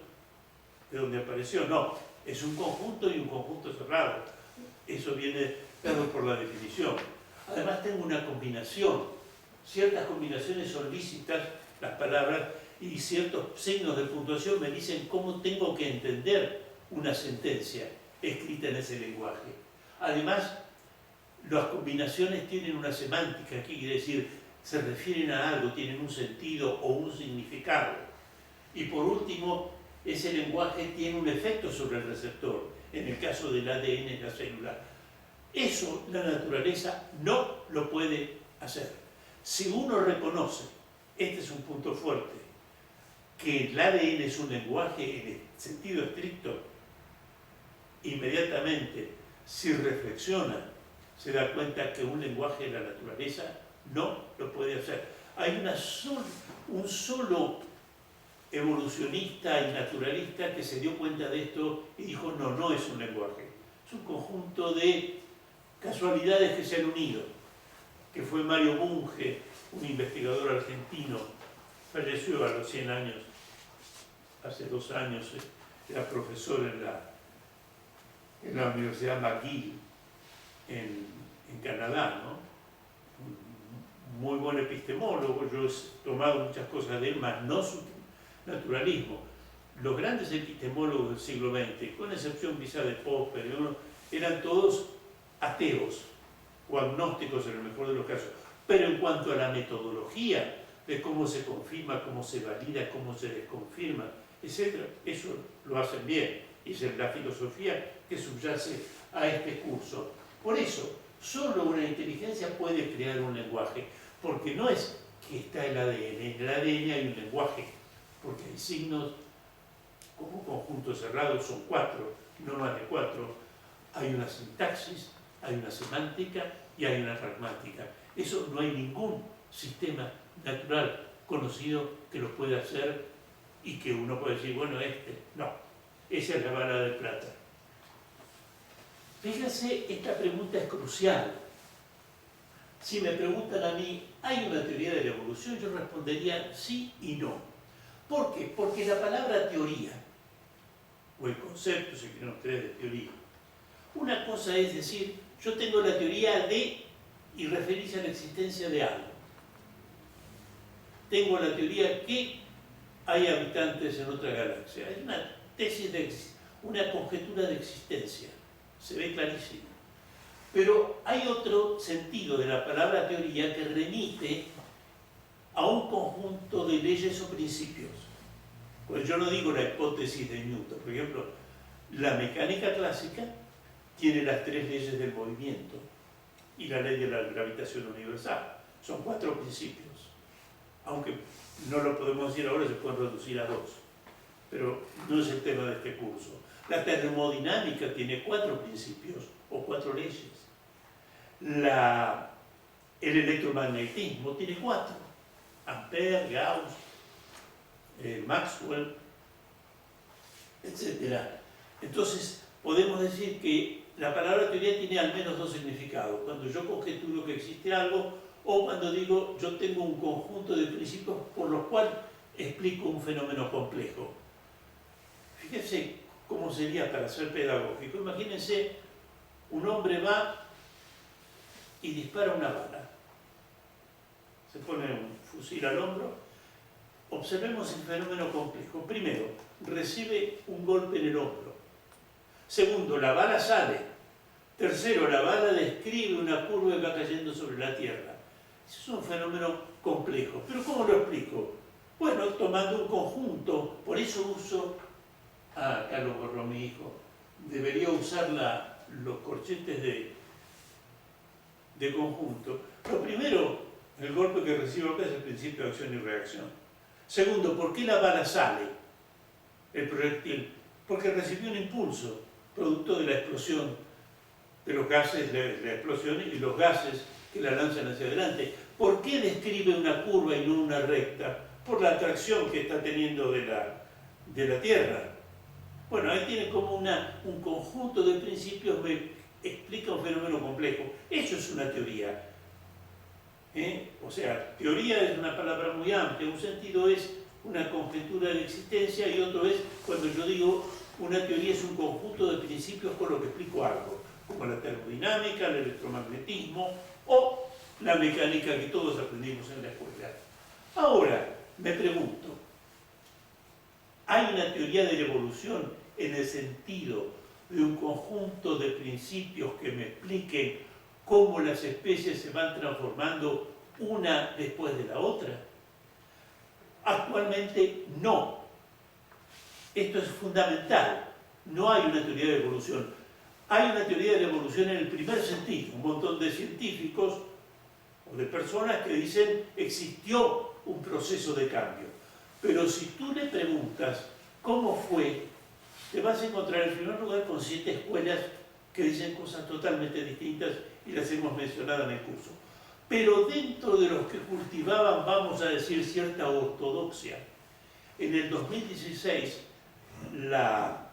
S1: de dónde apareció? No, es un conjunto y un conjunto cerrado. Eso viene dado por la definición. Además tengo una combinación. Ciertas combinaciones son lícitas, las palabras, y ciertos signos de puntuación me dicen cómo tengo que entender una sentencia escrita en ese lenguaje. Además, las combinaciones tienen una semántica, que quiere decir, se refieren a algo, tienen un sentido o un significado. Y por último, ese lenguaje tiene un efecto sobre el receptor. En el caso del ADN es la célula. Eso la naturaleza no lo puede hacer. Si uno reconoce, este es un punto fuerte, que el ADN es un lenguaje en el sentido estricto, inmediatamente, si reflexiona, se da cuenta que un lenguaje de la naturaleza no lo puede hacer. Hay un solo evolucionista y naturalista que se dio cuenta de esto y dijo, no, no es un lenguaje, es un conjunto de casualidades que se han unido, que fue Mario Bunge, un investigador argentino, falleció a los 100 años, hace 2 años, era profesor en la Universidad McGill en Canadá, ¿no? Un muy buen epistemólogo. Yo he tomado muchas cosas de él, más no su naturalismo. Los grandes epistemólogos del siglo XX, con excepción quizá de Popper, eran todos ateos o agnósticos en el mejor de los casos. Pero en cuanto a la metodología de cómo se confirma, cómo se valida, cómo se desconfirma, etc., eso lo hacen bien. Y esa es la filosofía que subyace a este curso. Por eso, solo una inteligencia puede crear un lenguaje, porque no es que está el ADN. En el ADN hay un lenguaje, porque hay signos como conjuntos cerrados, son 4, no más de 4. Hay una sintaxis, hay una semántica y hay una pragmática. Eso no hay ningún sistema natural conocido que lo pueda hacer y que uno puede decir, bueno, no. Esa es la bala de plata. Fíjense, esta pregunta es crucial. Si me preguntan a mí, ¿hay una teoría de la evolución? Yo respondería sí y no. ¿Por qué? Porque la palabra teoría, o el concepto, si quieren ustedes, de teoría, una cosa es decir, yo tengo la teoría de, y referirse a la existencia de algo. Tengo la teoría que hay habitantes en otra galaxia. Es una tesis, una conjetura de existencia. Se ve clarísimo. Pero hay otro sentido de la palabra teoría que remite a un conjunto de leyes o principios. Pues yo no digo la hipótesis de Newton. Por ejemplo, la mecánica clásica tiene las 3 leyes del movimiento y la ley de la gravitación universal. Son 4 principios. Aunque no lo podemos decir ahora, se pueden reducir a 2. Pero no es el tema de este curso. La termodinámica tiene 4 principios o 4 leyes. El electromagnetismo tiene 4. Ampère, Gauss, Maxwell, etc. Entonces, podemos decir que la palabra teoría tiene al menos 2 significados. Cuando yo conjeturo que existe algo, o cuando digo yo tengo un conjunto de principios por los cuales explico un fenómeno complejo. Fíjense cómo sería para ser pedagógico. Imagínense, un hombre va y dispara una bala. Se pone un fusil al hombro. Observemos el fenómeno complejo. Primero, recibe un golpe en el hombro. Segundo, la bala sale. Tercero, la bala describe una curva que va cayendo sobre la Tierra. Eso es un fenómeno complejo. ¿Pero cómo lo explico? Bueno, tomando un conjunto. Por eso uso... acá lo borró mi hijo. Debería usar los corchetes de conjunto. Lo primero, el golpe que recibo acá es el principio de acción y reacción. Segundo, ¿por qué la bala sale? El proyectil. Porque recibió un impulso, producto de la explosión de los gases, de la explosión y los gases que la lanzan hacia adelante. ¿Por qué describe una curva y no una recta? Por la atracción que está teniendo de la Tierra. Bueno, ahí tiene como un conjunto de principios que explica un fenómeno complejo. Eso es una teoría. O sea, teoría es una palabra muy amplia. Un sentido es una conjetura de existencia y otro es cuando yo digo una teoría es un conjunto de principios con lo que explico algo, como la termodinámica, el electromagnetismo o la mecánica que todos aprendimos en la escuela. Ahora, me pregunto, ¿hay una teoría de la evolución en el sentido de un conjunto de principios que me expliquen cómo las especies se van transformando una después de la otra? Actualmente no. Esto es fundamental. No hay una teoría de evolución. Hay una teoría de la evolución en el primer sentido. Un montón de científicos o de personas que dicen existió un proceso de cambio. Pero si tú le preguntas cómo fue, te vas a encontrar en primer lugar con 7 escuelas que dicen cosas totalmente distintas y las hemos mencionado en el curso. Pero dentro de los que cultivaban, vamos a decir, cierta ortodoxia, en el 2016 la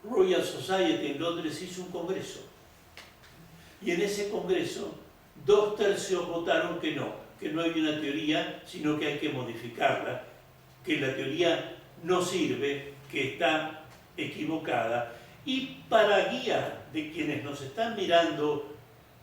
S1: Royal Society en Londres hizo un congreso. Y en ese congreso 2/3 votaron que no hay una teoría, sino que hay que modificarla, que la teoría no sirve que está equivocada. Y para guía de quienes nos están mirando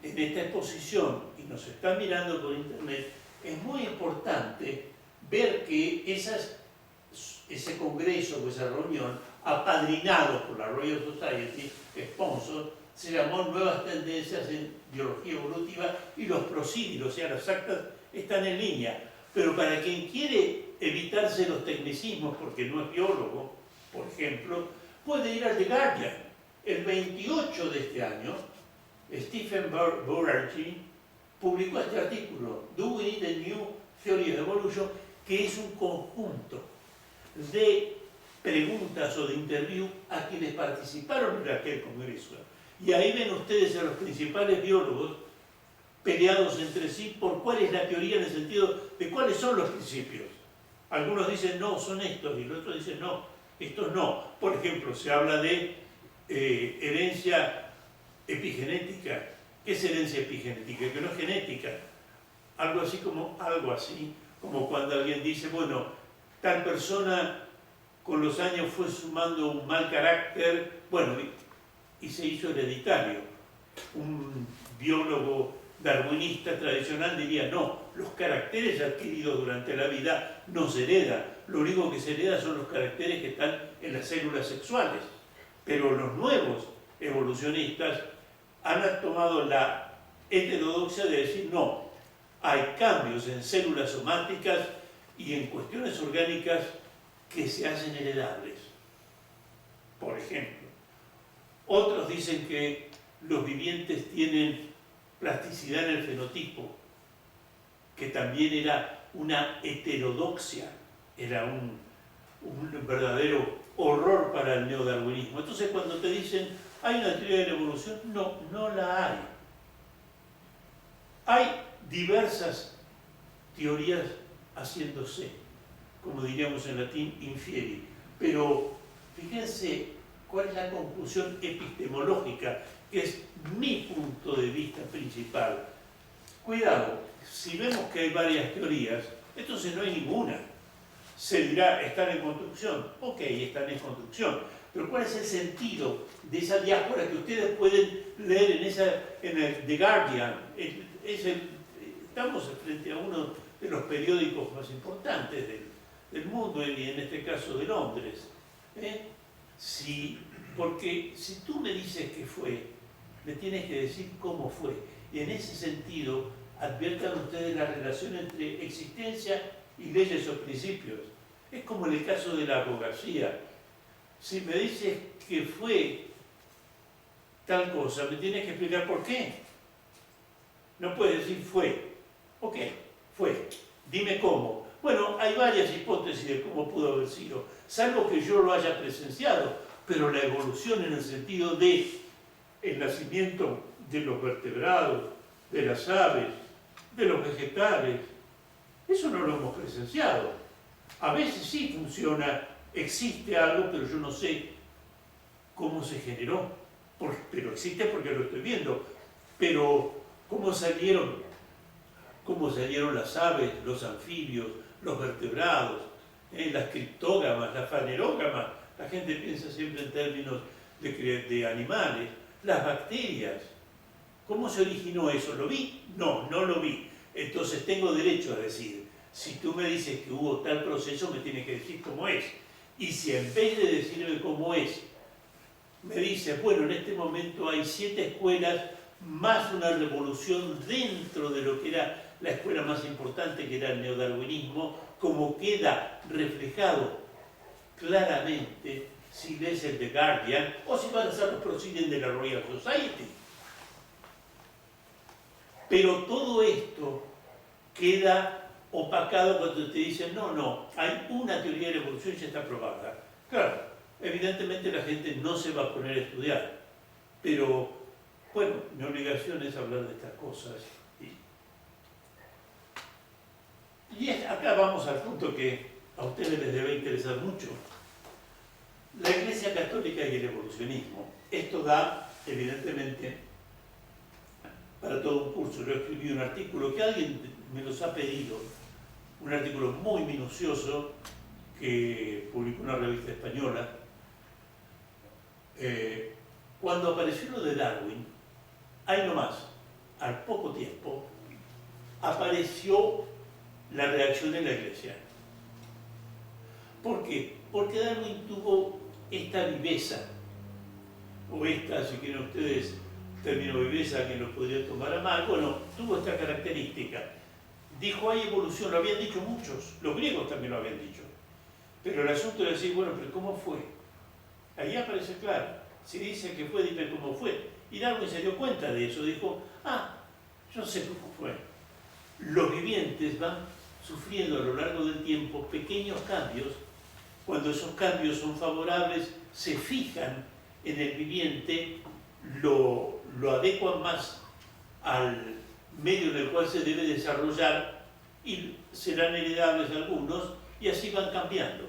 S1: en esta exposición y nos están mirando por internet, es muy importante ver que ese congreso o esa reunión, apadrinado por la Royal Society, sponsor, se llamó Nuevas Tendencias en Biología Evolutiva y los procídilos, o sea, las actas están en línea. Pero para quien quiere evitarse los tecnicismos porque no es biólogo, por ejemplo, puede ir al The Guardian. El 28 de este año, Stephen Bourargy publicó este artículo, Do We Need a New Theory of Evolution?, que es un conjunto de preguntas o de interview a quienes participaron en aquel congreso. Y ahí ven ustedes a los principales biólogos peleados entre sí por cuál es la teoría en el sentido de cuáles son los principios. Algunos dicen no, son estos, y los otros dicen no, estos no. Por ejemplo, se habla de herencia epigenética. ¿Qué es herencia epigenética? Que no es genética. Algo así como cuando alguien dice, bueno, tal persona con los años fue sumando un mal carácter, bueno, y se hizo hereditario. Un biólogo darwinista tradicional diría, no, los caracteres adquiridos durante la vida no se heredan. Lo único que se hereda son los caracteres que están en las células sexuales. Pero los nuevos evolucionistas han tomado la heterodoxia de decir, no, hay cambios en células somáticas y en cuestiones orgánicas que se hacen heredables. Por ejemplo, otros dicen que los vivientes tienen plasticidad en el fenotipo, que también era una heterodoxia, era un verdadero horror para el neodarwinismo. Entonces, cuando te dicen, ¿hay una teoría de la evolución? No, no la hay. Hay diversas teorías haciéndose, como diríamos en latín, infieri. Pero fíjense cuál es la conclusión epistemológica, que es mi punto de vista principal. Cuidado, si vemos que hay varias teorías, entonces no hay ninguna. Se dirá, están en construcción. Ok, están en construcción. Pero ¿cuál es el sentido de esa diáspora que ustedes pueden leer en el The Guardian? Estamos frente a uno de los periódicos más importantes del mundo y en este caso de Londres. Porque si tú me dices que fue, me tienes que decir cómo fue. Y en ese sentido, adviertan ustedes la relación entre existencia y leyes o principios. Es como en el caso de la abogacía. Si me dices que fue tal cosa, me tienes que explicar por qué. No puedes decir fue. Ok, fue. Dime cómo. Bueno, hay varias hipótesis de cómo pudo haber sido, salvo que yo lo haya presenciado, pero la evolución en el sentido de el nacimiento de los vertebrados, de las aves, de los vegetales, eso no lo hemos presenciado. A veces sí funciona, existe algo, pero yo no sé cómo se generó, pero existe porque lo estoy viendo. Pero cómo salieron las aves, los anfibios, los vertebrados, las criptógamas, las fanerógamas, la gente piensa siempre en términos de animales, las bacterias. ¿Cómo se originó eso? ¿Lo vi? No, no lo vi. Entonces tengo derecho a decir, si tú me dices que hubo tal proceso, me tienes que decir cómo es. Y si en vez de decirme cómo es, me dices, bueno, en este momento hay 7 escuelas, más una revolución dentro de lo que era la escuela más importante, que era el neodarwinismo, como queda reflejado claramente si lees el The Guardian o si vas a ser los Proceedings de la Royal Society. Pero todo esto queda opacado cuando te dicen, no, hay una teoría de la evolución y ya está probada. Claro, evidentemente la gente no se va a poner a estudiar, pero bueno, mi obligación es hablar de estas cosas. Y acá vamos al punto que a ustedes les debe interesar mucho. La Iglesia Católica y el evolucionismo. Esto da, evidentemente, para todo un curso. Yo escribí un artículo que alguien me los ha pedido, un artículo muy minucioso que publicó una revista española, cuando apareció lo de Darwin, ahí nomás, al poco tiempo, apareció la reacción de la Iglesia. ¿Por qué? Porque Darwin tuvo esta viveza, o esta, si quieren ustedes, término viveza que lo podría tomar a mal, bueno, tuvo esta característica. Dijo, hay evolución, lo habían dicho muchos, los griegos también lo habían dicho. Pero el asunto es decir, bueno, pero ¿cómo fue? Ahí aparece claro, si dice que fue, dime cómo fue. Y Darwin se dio cuenta de eso, dijo, yo sé cómo fue. Los vivientes van sufriendo a lo largo del tiempo pequeños cambios. Cuando esos cambios son favorables, se fijan en el viviente, lo adecuan más al medio en el cual se debe desarrollar y serán heredables algunos y así van cambiando.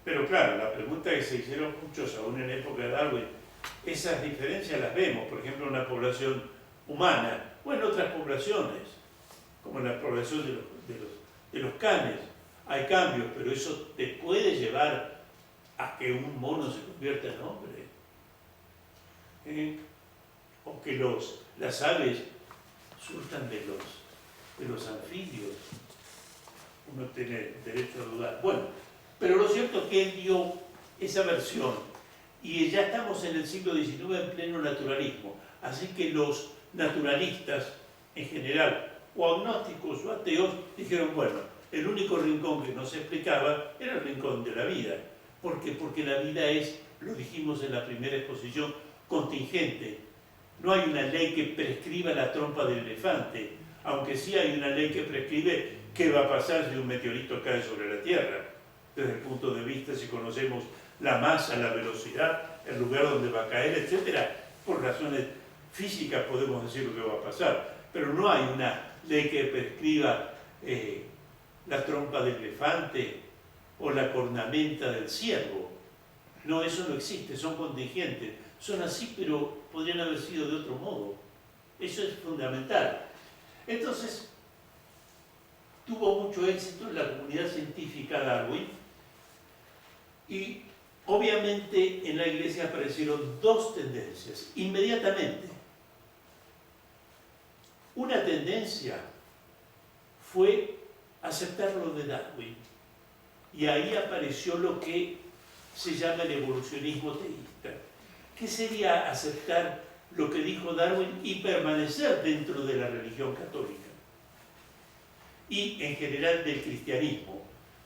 S1: Pero claro, la pregunta que se hicieron muchos aún en la época de Darwin, esas diferencias las vemos, por ejemplo, en una población humana o en otras poblaciones, como en la población de los canes. Hay cambios, pero eso te puede llevar a que un mono se convierta en hombre. O que las aves surjan de los anfibios. Uno tiene derecho a dudar. Bueno, pero lo cierto es que él dio esa versión y ya estamos en el siglo XIX en pleno naturalismo. Así que los naturalistas en general, o agnósticos o ateos, dijeron, bueno, el único rincón que no se explicaba era el rincón de la vida. ¿Por qué? Porque la vida es, lo dijimos en la primera exposición, contingente. No hay una ley que prescriba la trompa del elefante, aunque sí hay una ley que prescribe qué va a pasar si un meteorito cae sobre la Tierra. Desde el punto de vista, si conocemos la masa, la velocidad, el lugar donde va a caer, etc., por razones físicas podemos decir lo que va a pasar. Pero no hay una ley que prescriba la trompa del elefante o la cornamenta del ciervo. No, eso no existe, son contingentes. Son así, pero podrían haber sido de otro modo. Eso es fundamental. Entonces, tuvo mucho éxito en la comunidad científica Darwin y obviamente en la Iglesia aparecieron dos tendencias inmediatamente. Una tendencia fue aceptar lo de Darwin y ahí apareció lo que se llama el evolucionismo teísta. ¿Qué sería aceptar lo que dijo Darwin y permanecer dentro de la religión católica? Y en general del cristianismo.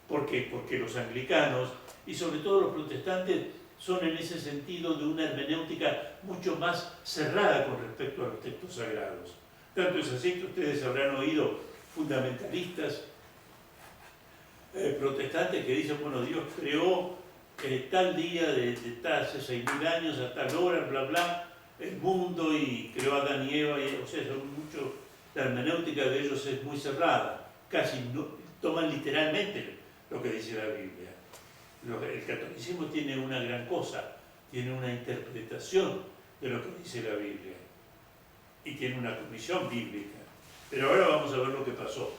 S1: ¿Por qué? Porque los anglicanos y sobre todo los protestantes son en ese sentido de una hermenéutica mucho más cerrada con respecto a los textos sagrados. Tanto es así que ustedes habrán oído fundamentalistas protestantes que dicen, bueno, Dios creó tal día de hace 6.000 años a tal hora, bla, bla, el mundo y creó a Adán y Eva, o sea, son mucho, la hermenéutica de ellos es muy cerrada, casi no, toman literalmente lo que dice la Biblia. El catolicismo tiene una gran cosa, tiene una interpretación de lo que dice la Biblia y tiene una comisión bíblica. Pero ahora vamos a ver lo que pasó.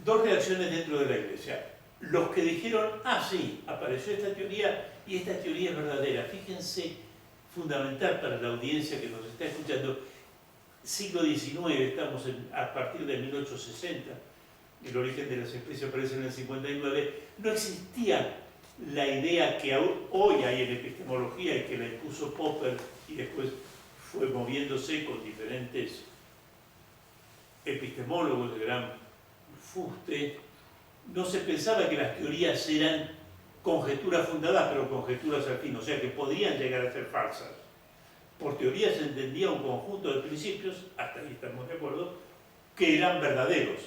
S1: Dos reacciones dentro de la Iglesia. Los que dijeron, sí, apareció esta teoría y esta teoría es verdadera. Fíjense, fundamental para la audiencia que nos está escuchando, siglo XIX, estamos a partir de 1860, el origen de las especies aparece en el 59, no existía la idea que hoy hay en epistemología y que la impuso Popper y después fue moviéndose con diferentes epistemólogos de gran fuste. No se pensaba que las teorías eran conjeturas fundadas, pero conjeturas al fin, o sea que podrían llegar a ser falsas. Por teoría se entendía un conjunto de principios, hasta ahí estamos de acuerdo, que eran verdaderos.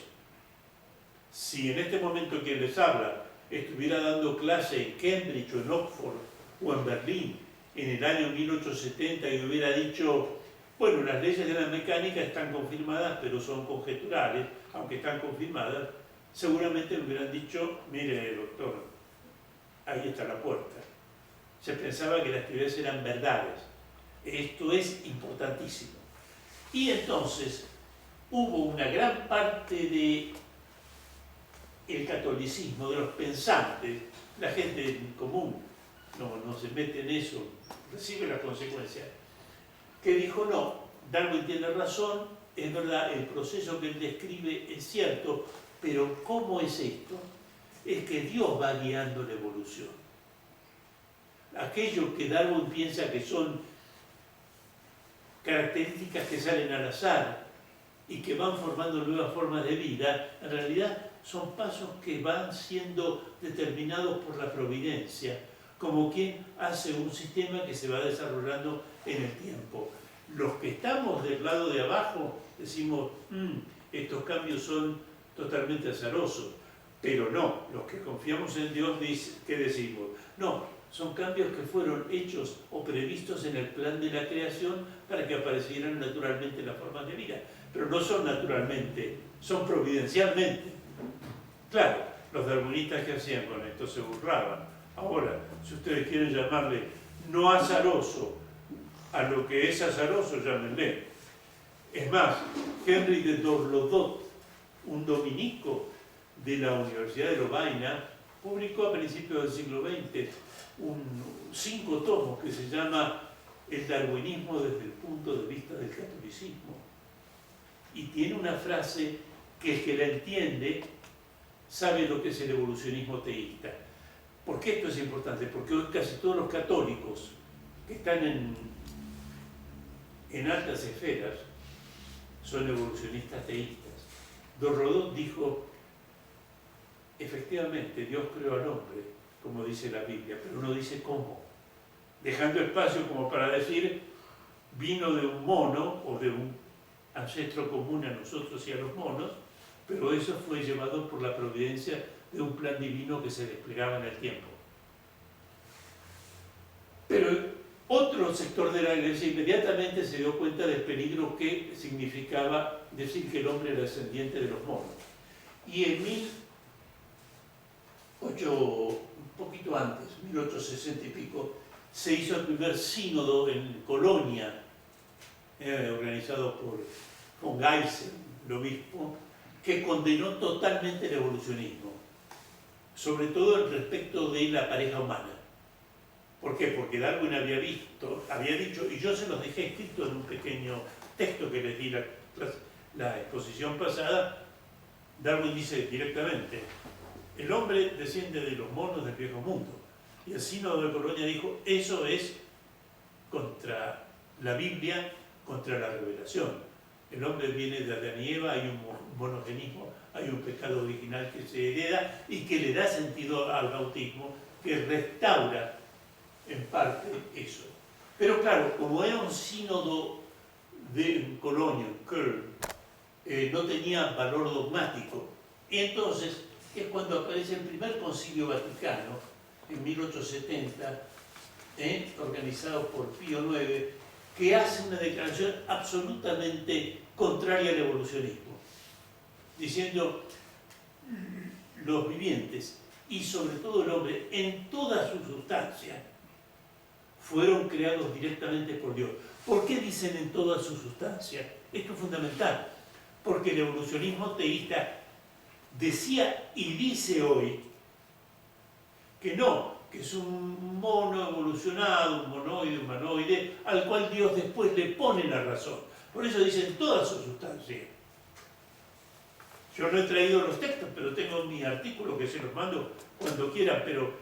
S1: Si en este momento quien les habla estuviera dando clase en Cambridge o en Oxford o en Berlín en el año 1870 y hubiera dicho, bueno, las leyes de la mecánica están confirmadas, pero son conjeturales, aunque están confirmadas, seguramente me hubieran dicho, mire doctor, ahí está la puerta. Se pensaba que las teorías eran verdades. Esto es importantísimo. Y entonces hubo una gran parte de el catolicismo, de los pensantes, la gente común no se mete en eso, recibe las consecuencias, que dijo no, Darwin tiene razón, es verdad, el proceso que él describe es cierto, pero ¿cómo es esto? Es que Dios va guiando la evolución. Aquello que Darwin piensa que son características que salen al azar y que van formando nuevas formas de vida, en realidad son pasos que van siendo determinados por la providencia, como quien hace un sistema que se va desarrollando en el tiempo. Los que estamos del lado de abajo decimos, estos cambios son totalmente azarosos, pero no, los que confiamos en Dios, ¿qué decimos? No, son cambios que fueron hechos o previstos en el plan de la creación para que aparecieran naturalmente las formas de vida, pero no son naturalmente, son providencialmente. Claro, los darwinistas que hacían con esto se burlaban. Ahora, si ustedes quieren llamarle no azaroso a lo que es azaroso, llámenle. Es más, Henry de Dorlodot, un dominico de la Universidad de Lovaina, publicó a principios del siglo XX 5 tomos que se llama El darwinismo desde el punto de vista del catolicismo. Y tiene una frase que el que la entiende sabe lo que es el evolucionismo teísta. ¿Por qué esto es importante? Porque hoy casi todos los católicos que están en altas esferas son evolucionistas teístas. Dorlodot dijo, efectivamente, Dios creó al hombre, como dice la Biblia, pero no dice cómo. Dejando espacio como para decir, vino de un mono o de un ancestro común a nosotros y a los monos, pero eso fue llevado por la providencia de un plan divino que se desplegaba en el tiempo. Pero otro sector de la Iglesia inmediatamente se dio cuenta del peligro que significaba decir que el hombre era descendiente de los monos. Y en un poquito antes, 1860 y pico, se hizo el primer sínodo en Colonia, organizado por von Geisel, el obispo, que condenó totalmente el evolucionismo, sobre todo respecto de la pareja humana. ¿Por qué? Porque Darwin había dicho, y yo se los dejé escrito en un pequeño texto que les di la exposición pasada. Darwin dice directamente, el hombre desciende de los monos del viejo mundo. Y el sínodo de Colonia dijo, eso es contra la Biblia, contra la revelación. El hombre viene de Adán y Eva, hay un monogenismo, hay un pecado original que se hereda y que le da sentido al bautismo, que restaura en parte eso. Pero claro, como era un sínodo de Colonia, Köln, no tenía valor dogmático. Y entonces es cuando aparece el primer concilio vaticano, en 1870, organizado por Pío IX, que hace una declaración absolutamente contraria al evolucionismo, diciendo los vivientes y sobre todo el hombre en toda su sustancia fueron creados directamente por Dios. ¿Por qué dicen en toda su sustancia? Esto es fundamental, porque el evolucionismo teísta decía y dice hoy que no, que es un mono evolucionado, un monoide, humanoide, al cual Dios después le pone la razón. Por eso dicen toda su sustancia. Yo no he traído los textos, pero tengo mi artículo que se los mando cuando quieran, pero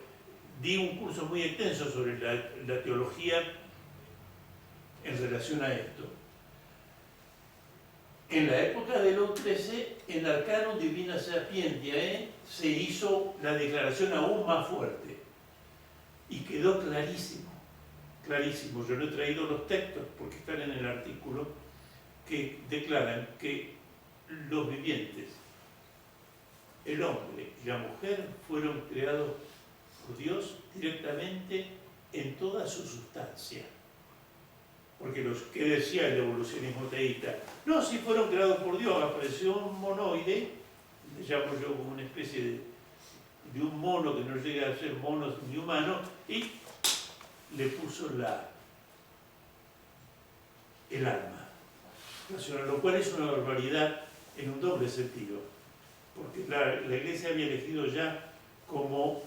S1: di un curso muy extenso sobre la teología en relación a esto. En la época de León XIII, en Arcanum Divina Sapientia, se hizo la declaración aún más fuerte y quedó clarísimo, clarísimo. Yo no he traído los textos porque están en el artículo, que declaran que los vivientes, el hombre y la mujer, fueron creados por Dios directamente en toda su sustancia. Porque los que decía el evolucionismo teísta, no, si fueron creados por Dios, apareció un monoide, le llamo yo como una especie de un mono que no llega a ser mono ni humano, y le puso el alma, lo cual es una barbaridad en un doble sentido. porque la Iglesia había elegido ya como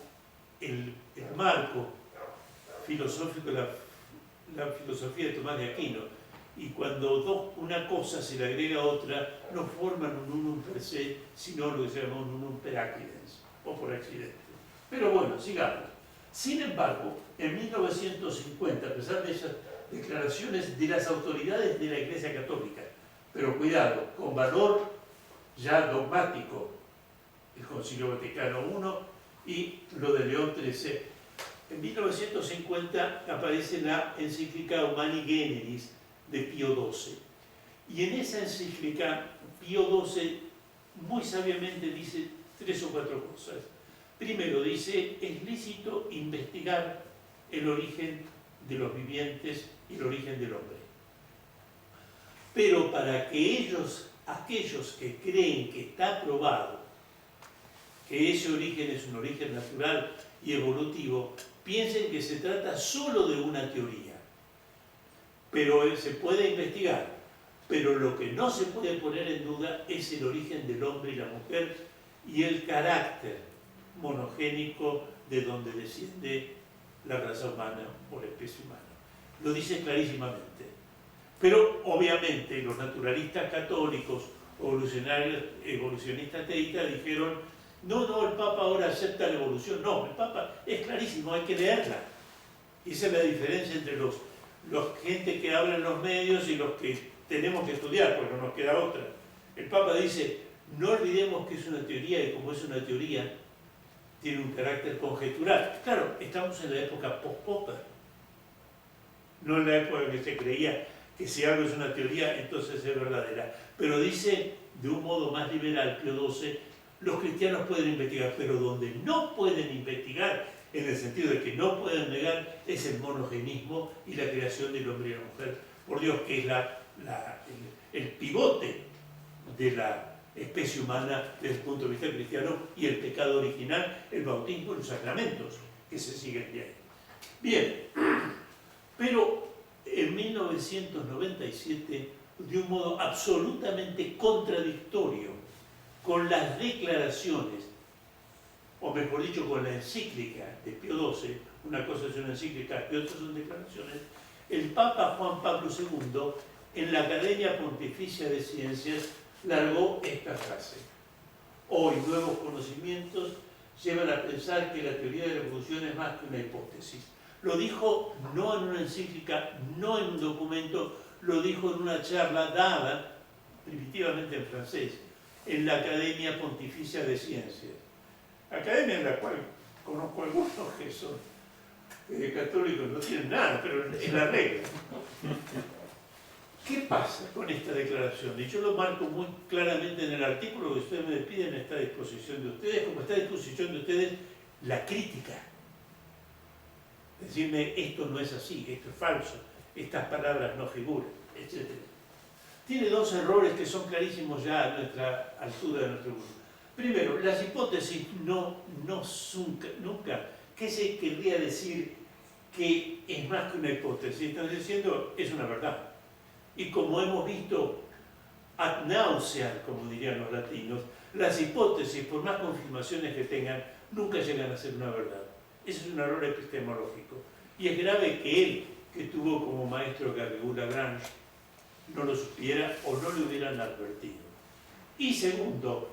S1: el marco filosófico la filosofía de Tomás de Aquino, y cuando una cosa se le agrega a otra, no forman un unum per se, sino lo que se llama un unum per accidens, o por accidente. Pero bueno, sigamos. Sin embargo, en 1950, a pesar de esas declaraciones de las autoridades de la Iglesia Católica, pero cuidado, con valor ya dogmático, el Concilio Vaticano I y lo de León XIII, en 1950 aparece la encíclica Humani Generis de Pío XII. Y en esa encíclica, Pío XII muy sabiamente dice 3 o 4 cosas. Primero dice, es lícito investigar el origen de los vivientes y el origen del hombre. Pero para que aquellos que creen que está probado que ese origen es un origen natural y evolutivo, piensen que se trata solo de una teoría. Pero se puede investigar. Pero lo que no se puede poner en duda es el origen del hombre y la mujer y el carácter monogénico de donde desciende la raza humana o la especie humana. Lo dice clarísimamente. Pero obviamente los naturalistas católicos o evolucionistas teístas dijeron, no, el Papa ahora acepta la evolución. No, el Papa es clarísimo, hay que leerla. Y esa es la diferencia entre los gente que habla en los medios y los que tenemos que estudiar, porque no nos queda otra. El Papa dice, no olvidemos que es una teoría y como es una teoría, tiene un carácter conjetural. Claro, estamos en la época post-Popper, no en la época en que se creía que si algo es una teoría, entonces es verdadera. Pero dice, de un modo más liberal, Pío XII, los cristianos pueden investigar, pero donde no pueden investigar, en el sentido de que no pueden negar, es el monogenismo y la creación del hombre y la mujer. Por Dios, que es el pivote de la especie humana desde el punto de vista cristiano y el pecado original, el bautismo y los sacramentos que se siguen de ahí. Bien, pero en 1997, de un modo absolutamente contradictorio con las declaraciones, o mejor dicho, con la encíclica de Pío XII, una cosa es una encíclica y otras son declaraciones, el Papa Juan Pablo II, en la Academia Pontificia de Ciencias, largó esta frase. Hoy nuevos conocimientos llevan a pensar que la teoría de la evolución es más que una hipótesis. Lo dijo no en una encíclica, no en un documento, lo dijo en una charla dada, primitivamente en francés, en la Academia Pontificia de Ciencias. Academia en la cual conozco algunos que son católicos, no tienen nada, pero es la regla. ¿Qué pasa con esta declaración? Y yo lo marco muy claramente en el artículo que ustedes me piden, está a disposición de ustedes, como está a disposición de ustedes la crítica. Decirme, esto no es así, esto es falso, estas palabras no figuran, etc. Tiene 2 errores que son clarísimos ya a nuestra altura de nuestro mundo. Primero, las hipótesis nunca. ¿Qué se querría decir que es más que una hipótesis? Están diciendo, es una verdad. Y como hemos visto ad nauseam, como dirían los latinos, las hipótesis, por más confirmaciones que tengan, nunca llegan a ser una verdad. Ese es un error epistemológico. Y es grave que él, que tuvo como maestro Garrigou-Lagrange, no lo supiera o no le hubieran advertido. Y segundo,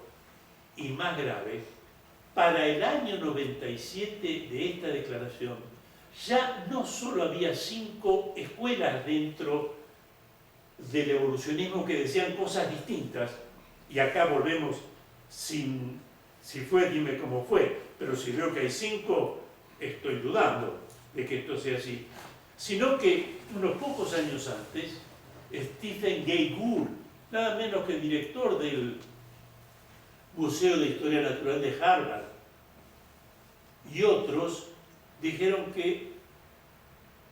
S1: y más grave, para el año 97 de esta declaración, ya no solo había 5 escuelas dentro del evolucionismo que decían cosas distintas, y acá volvemos si fue, dime cómo fue, pero si veo que hay 5, estoy dudando de que esto sea así, sino que unos pocos años antes, Stephen Jay Gould, nada menos que director del Museo de Historia Natural de Harvard, y otros dijeron que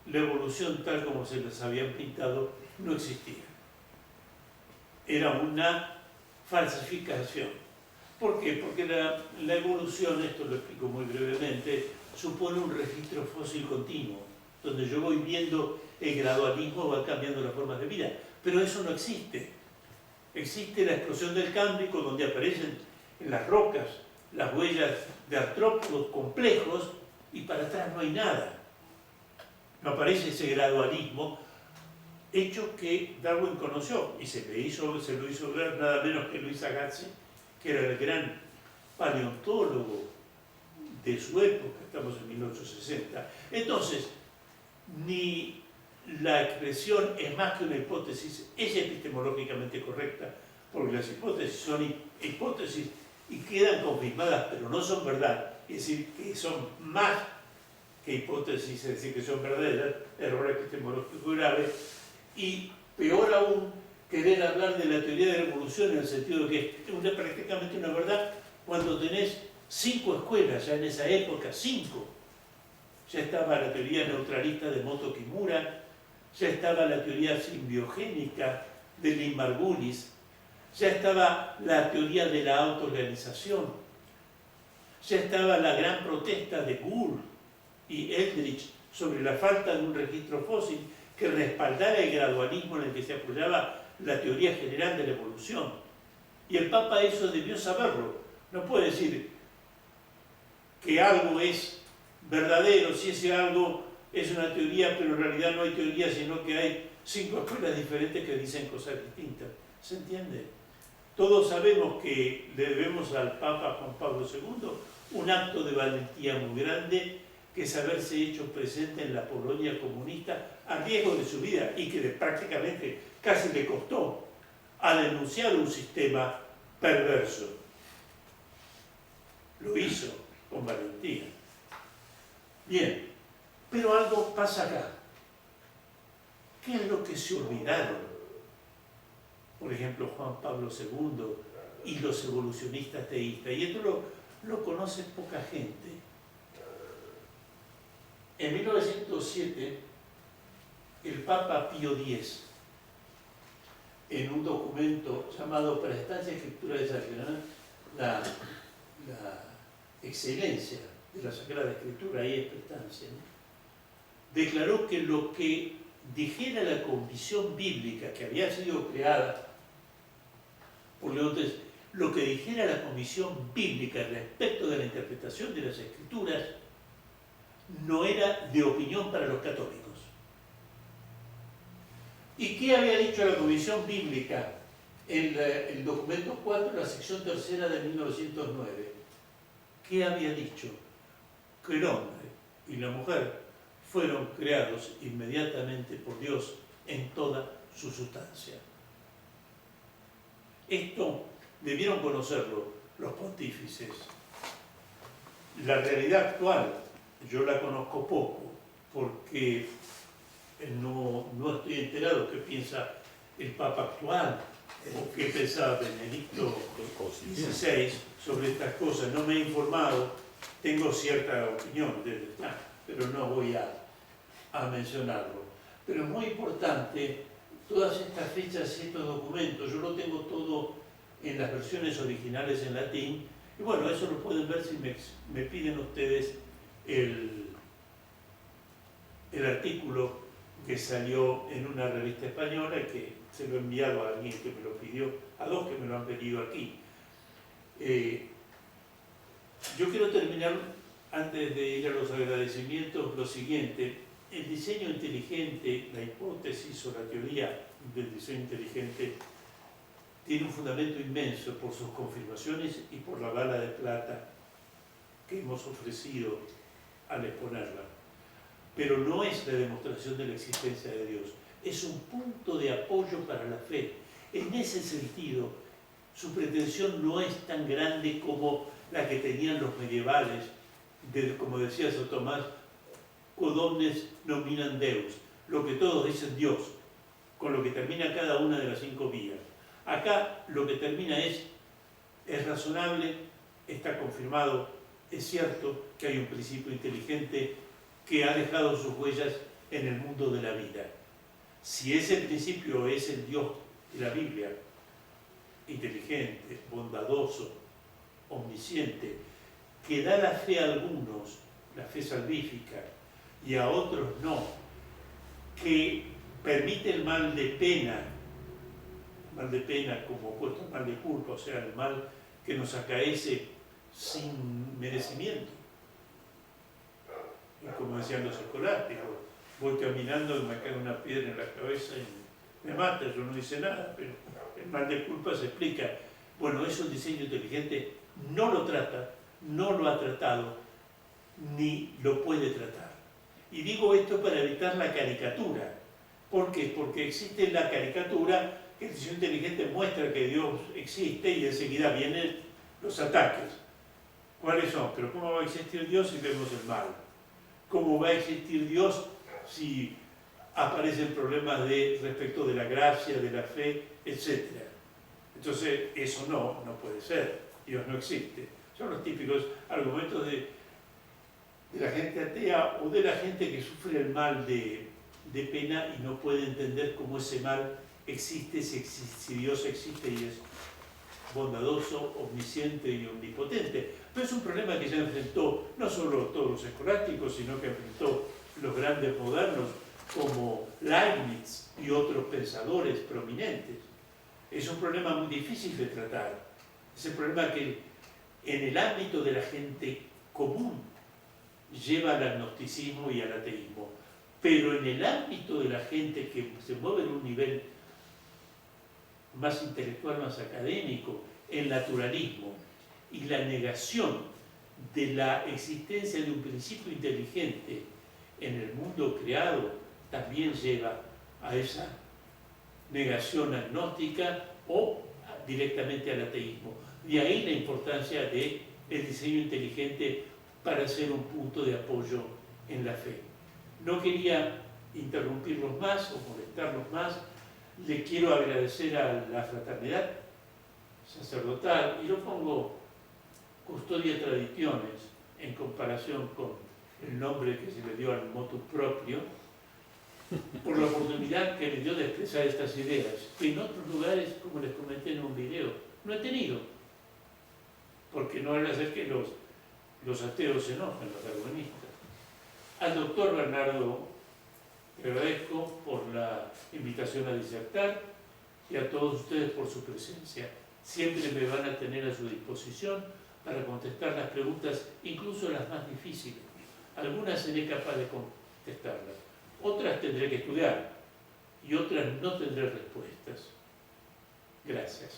S1: la evolución tal como se les habían pintado no existía. Era una falsificación. ¿Por qué? Porque la evolución, esto lo explico muy brevemente, supone un registro fósil continuo, donde yo voy viendo el gradualismo, va cambiando las formas de vida. Pero eso no existe. Existe la explosión del Cámbrico, donde aparecen en las rocas, las huellas de artrópodos complejos, y para atrás no hay nada. No aparece ese gradualismo, hecho que Darwin conoció, y se lo hizo ver nada menos que Louis Agassiz, que era el gran paleontólogo de su época, estamos en 1860. Entonces, ni la expresión es más que una hipótesis, es epistemológicamente correcta, porque las hipótesis son hipótesis y quedan confirmadas, pero no son verdad, es decir, que son más que hipótesis, es decir, que son verdaderas, error epistemológico grave, y peor aún, querer hablar de la teoría de la evolución en el sentido de que es prácticamente una verdad cuando tenés 5 escuelas, ya en esa época, 5. Ya estaba la teoría neutralista de Moto Kimura, ya estaba la teoría simbiogénica de Lynn Margulis, ya estaba la teoría de la autoorganización, ya estaba la gran protesta de Gould y Eldridge sobre la falta de un registro fósil que respaldara el gradualismo en el que se apoyaba la teoría general de la evolución. Y el Papa eso debió saberlo. No puede decir que algo es verdadero si ese algo es una teoría, pero en realidad no hay teoría, sino que hay 5 escuelas diferentes que dicen cosas distintas. ¿Se entiende? Todos sabemos que le debemos al Papa Juan Pablo II un acto de valentía muy grande, que es haberse hecho presente en la Polonia comunista a riesgo de su vida y que prácticamente casi le costó, a denunciar un sistema perverso. Lo hizo con valentía. Bien, pero algo pasa acá. ¿Qué es lo que se olvidaron? Por ejemplo, Juan Pablo II y los evolucionistas teístas. Y esto lo conoce poca gente. En 1907, el Papa Pío X, en un documento llamado Prestancia y Escritura Desayunada, la excelencia de la Sagrada Escritura, ahí es prestancia, ¿no?, declaró que lo que dijera la comisión bíblica que había sido creada por León, lo que dijera la comisión bíblica respecto de la interpretación de las Escrituras no era de opinión para los católicos. ¿Y qué había dicho la comisión bíblica en el documento 4, la sección 3 de 1909? ¿Qué había dicho? Que el hombre y la mujer fueron creados inmediatamente por Dios en toda su sustancia. Esto debieron conocerlo los pontífices. La realidad actual yo la conozco poco, porque no estoy enterado qué piensa el Papa actual o qué pensaba Benedicto XVI sobre estas cosas. No me he informado, tengo cierta opinión, pero no voy a mencionarlo. Pero es muy importante todas estas fechas y estos documentos. Yo lo tengo todo en las versiones originales en latín, y bueno, eso lo pueden ver si me piden ustedes el artículo que salió en una revista española y que se lo he enviado a alguien que me lo pidió, a 2 que me lo han pedido aquí. Yo quiero terminar, antes de ir a los agradecimientos, lo siguiente. El diseño inteligente, la hipótesis o la teoría del diseño inteligente tiene un fundamento inmenso por sus confirmaciones y por la bala de plata que hemos ofrecido al exponerla. Pero no es la demostración de la existencia de Dios, es un punto de apoyo para la fe. En ese sentido, su pretensión no es tan grande como la que tenían los medievales, como decía Santo Tomás, quod omnes nominan Deus, lo que todos dicen Dios, con lo que termina cada una de las 5 vías. Acá lo que termina es razonable, está confirmado, es cierto que hay un principio inteligente que ha dejado sus huellas en el mundo de la vida. Si ese principio es el Dios de la Biblia, inteligente, bondadoso, omnisciente, que da la fe a algunos, la fe salvífica, y a otros no, que permite el mal de pena como opuesto al mal de culpa, o sea, el mal que nos acaece sin merecimiento. Y como decían los escolásticos, voy caminando y me cae una piedra en la cabeza y me mata, yo no hice nada, pero el mal de culpa se explica. Bueno, eso el diseño inteligente no lo trata, no lo ha tratado, ni lo puede tratar. Y digo esto para evitar la caricatura. ¿Por qué? Porque existe la caricatura que el diseño inteligente muestra que Dios existe y enseguida vienen los ataques. ¿Cuáles son? Pero ¿cómo va a existir Dios si vemos el mal? ¿Cómo va a existir Dios si aparecen problemas respecto de la gracia, de la fe, etcétera? Entonces, eso no puede ser. Dios no existe. Son los típicos argumentos de la gente atea o de la gente que sufre el mal de pena y no puede entender cómo ese mal existe, si Dios existe y es bondadoso, omnisciente y omnipotente. Pero es un problema que ya enfrentó no solo todos los escolásticos, sino que enfrentó los grandes modernos como Leibniz y otros pensadores prominentes. Es un problema muy difícil de tratar. Es el problema que en el ámbito de la gente común lleva al agnosticismo y al ateísmo. Pero en el ámbito de la gente que se mueve en un nivel más intelectual, más académico, el naturalismo y la negación de la existencia de un principio inteligente en el mundo creado también lleva a esa negación agnóstica o directamente al ateísmo. De ahí la importancia del diseño inteligente para ser un punto de apoyo en la fe. No quería interrumpirlos más o molestarlos más. Le quiero agradecer a la fraternidad sacerdotal, y lo pongo Custodia Traditiones en comparación con el nombre que se le dio al motu proprio, por la oportunidad que le dio de expresar estas ideas, que en otros lugares, como les comenté en un video, no he tenido, porque no es hacer que los ateos se enojen, los darwinistas. Al doctor Bernardo le agradezco por la invitación a disertar y a todos ustedes por su presencia. Siempre me van a tener a su disposición para contestar las preguntas, incluso las más difíciles. Algunas seré capaz de contestarlas, otras tendré que estudiar y otras no tendré respuestas. Gracias.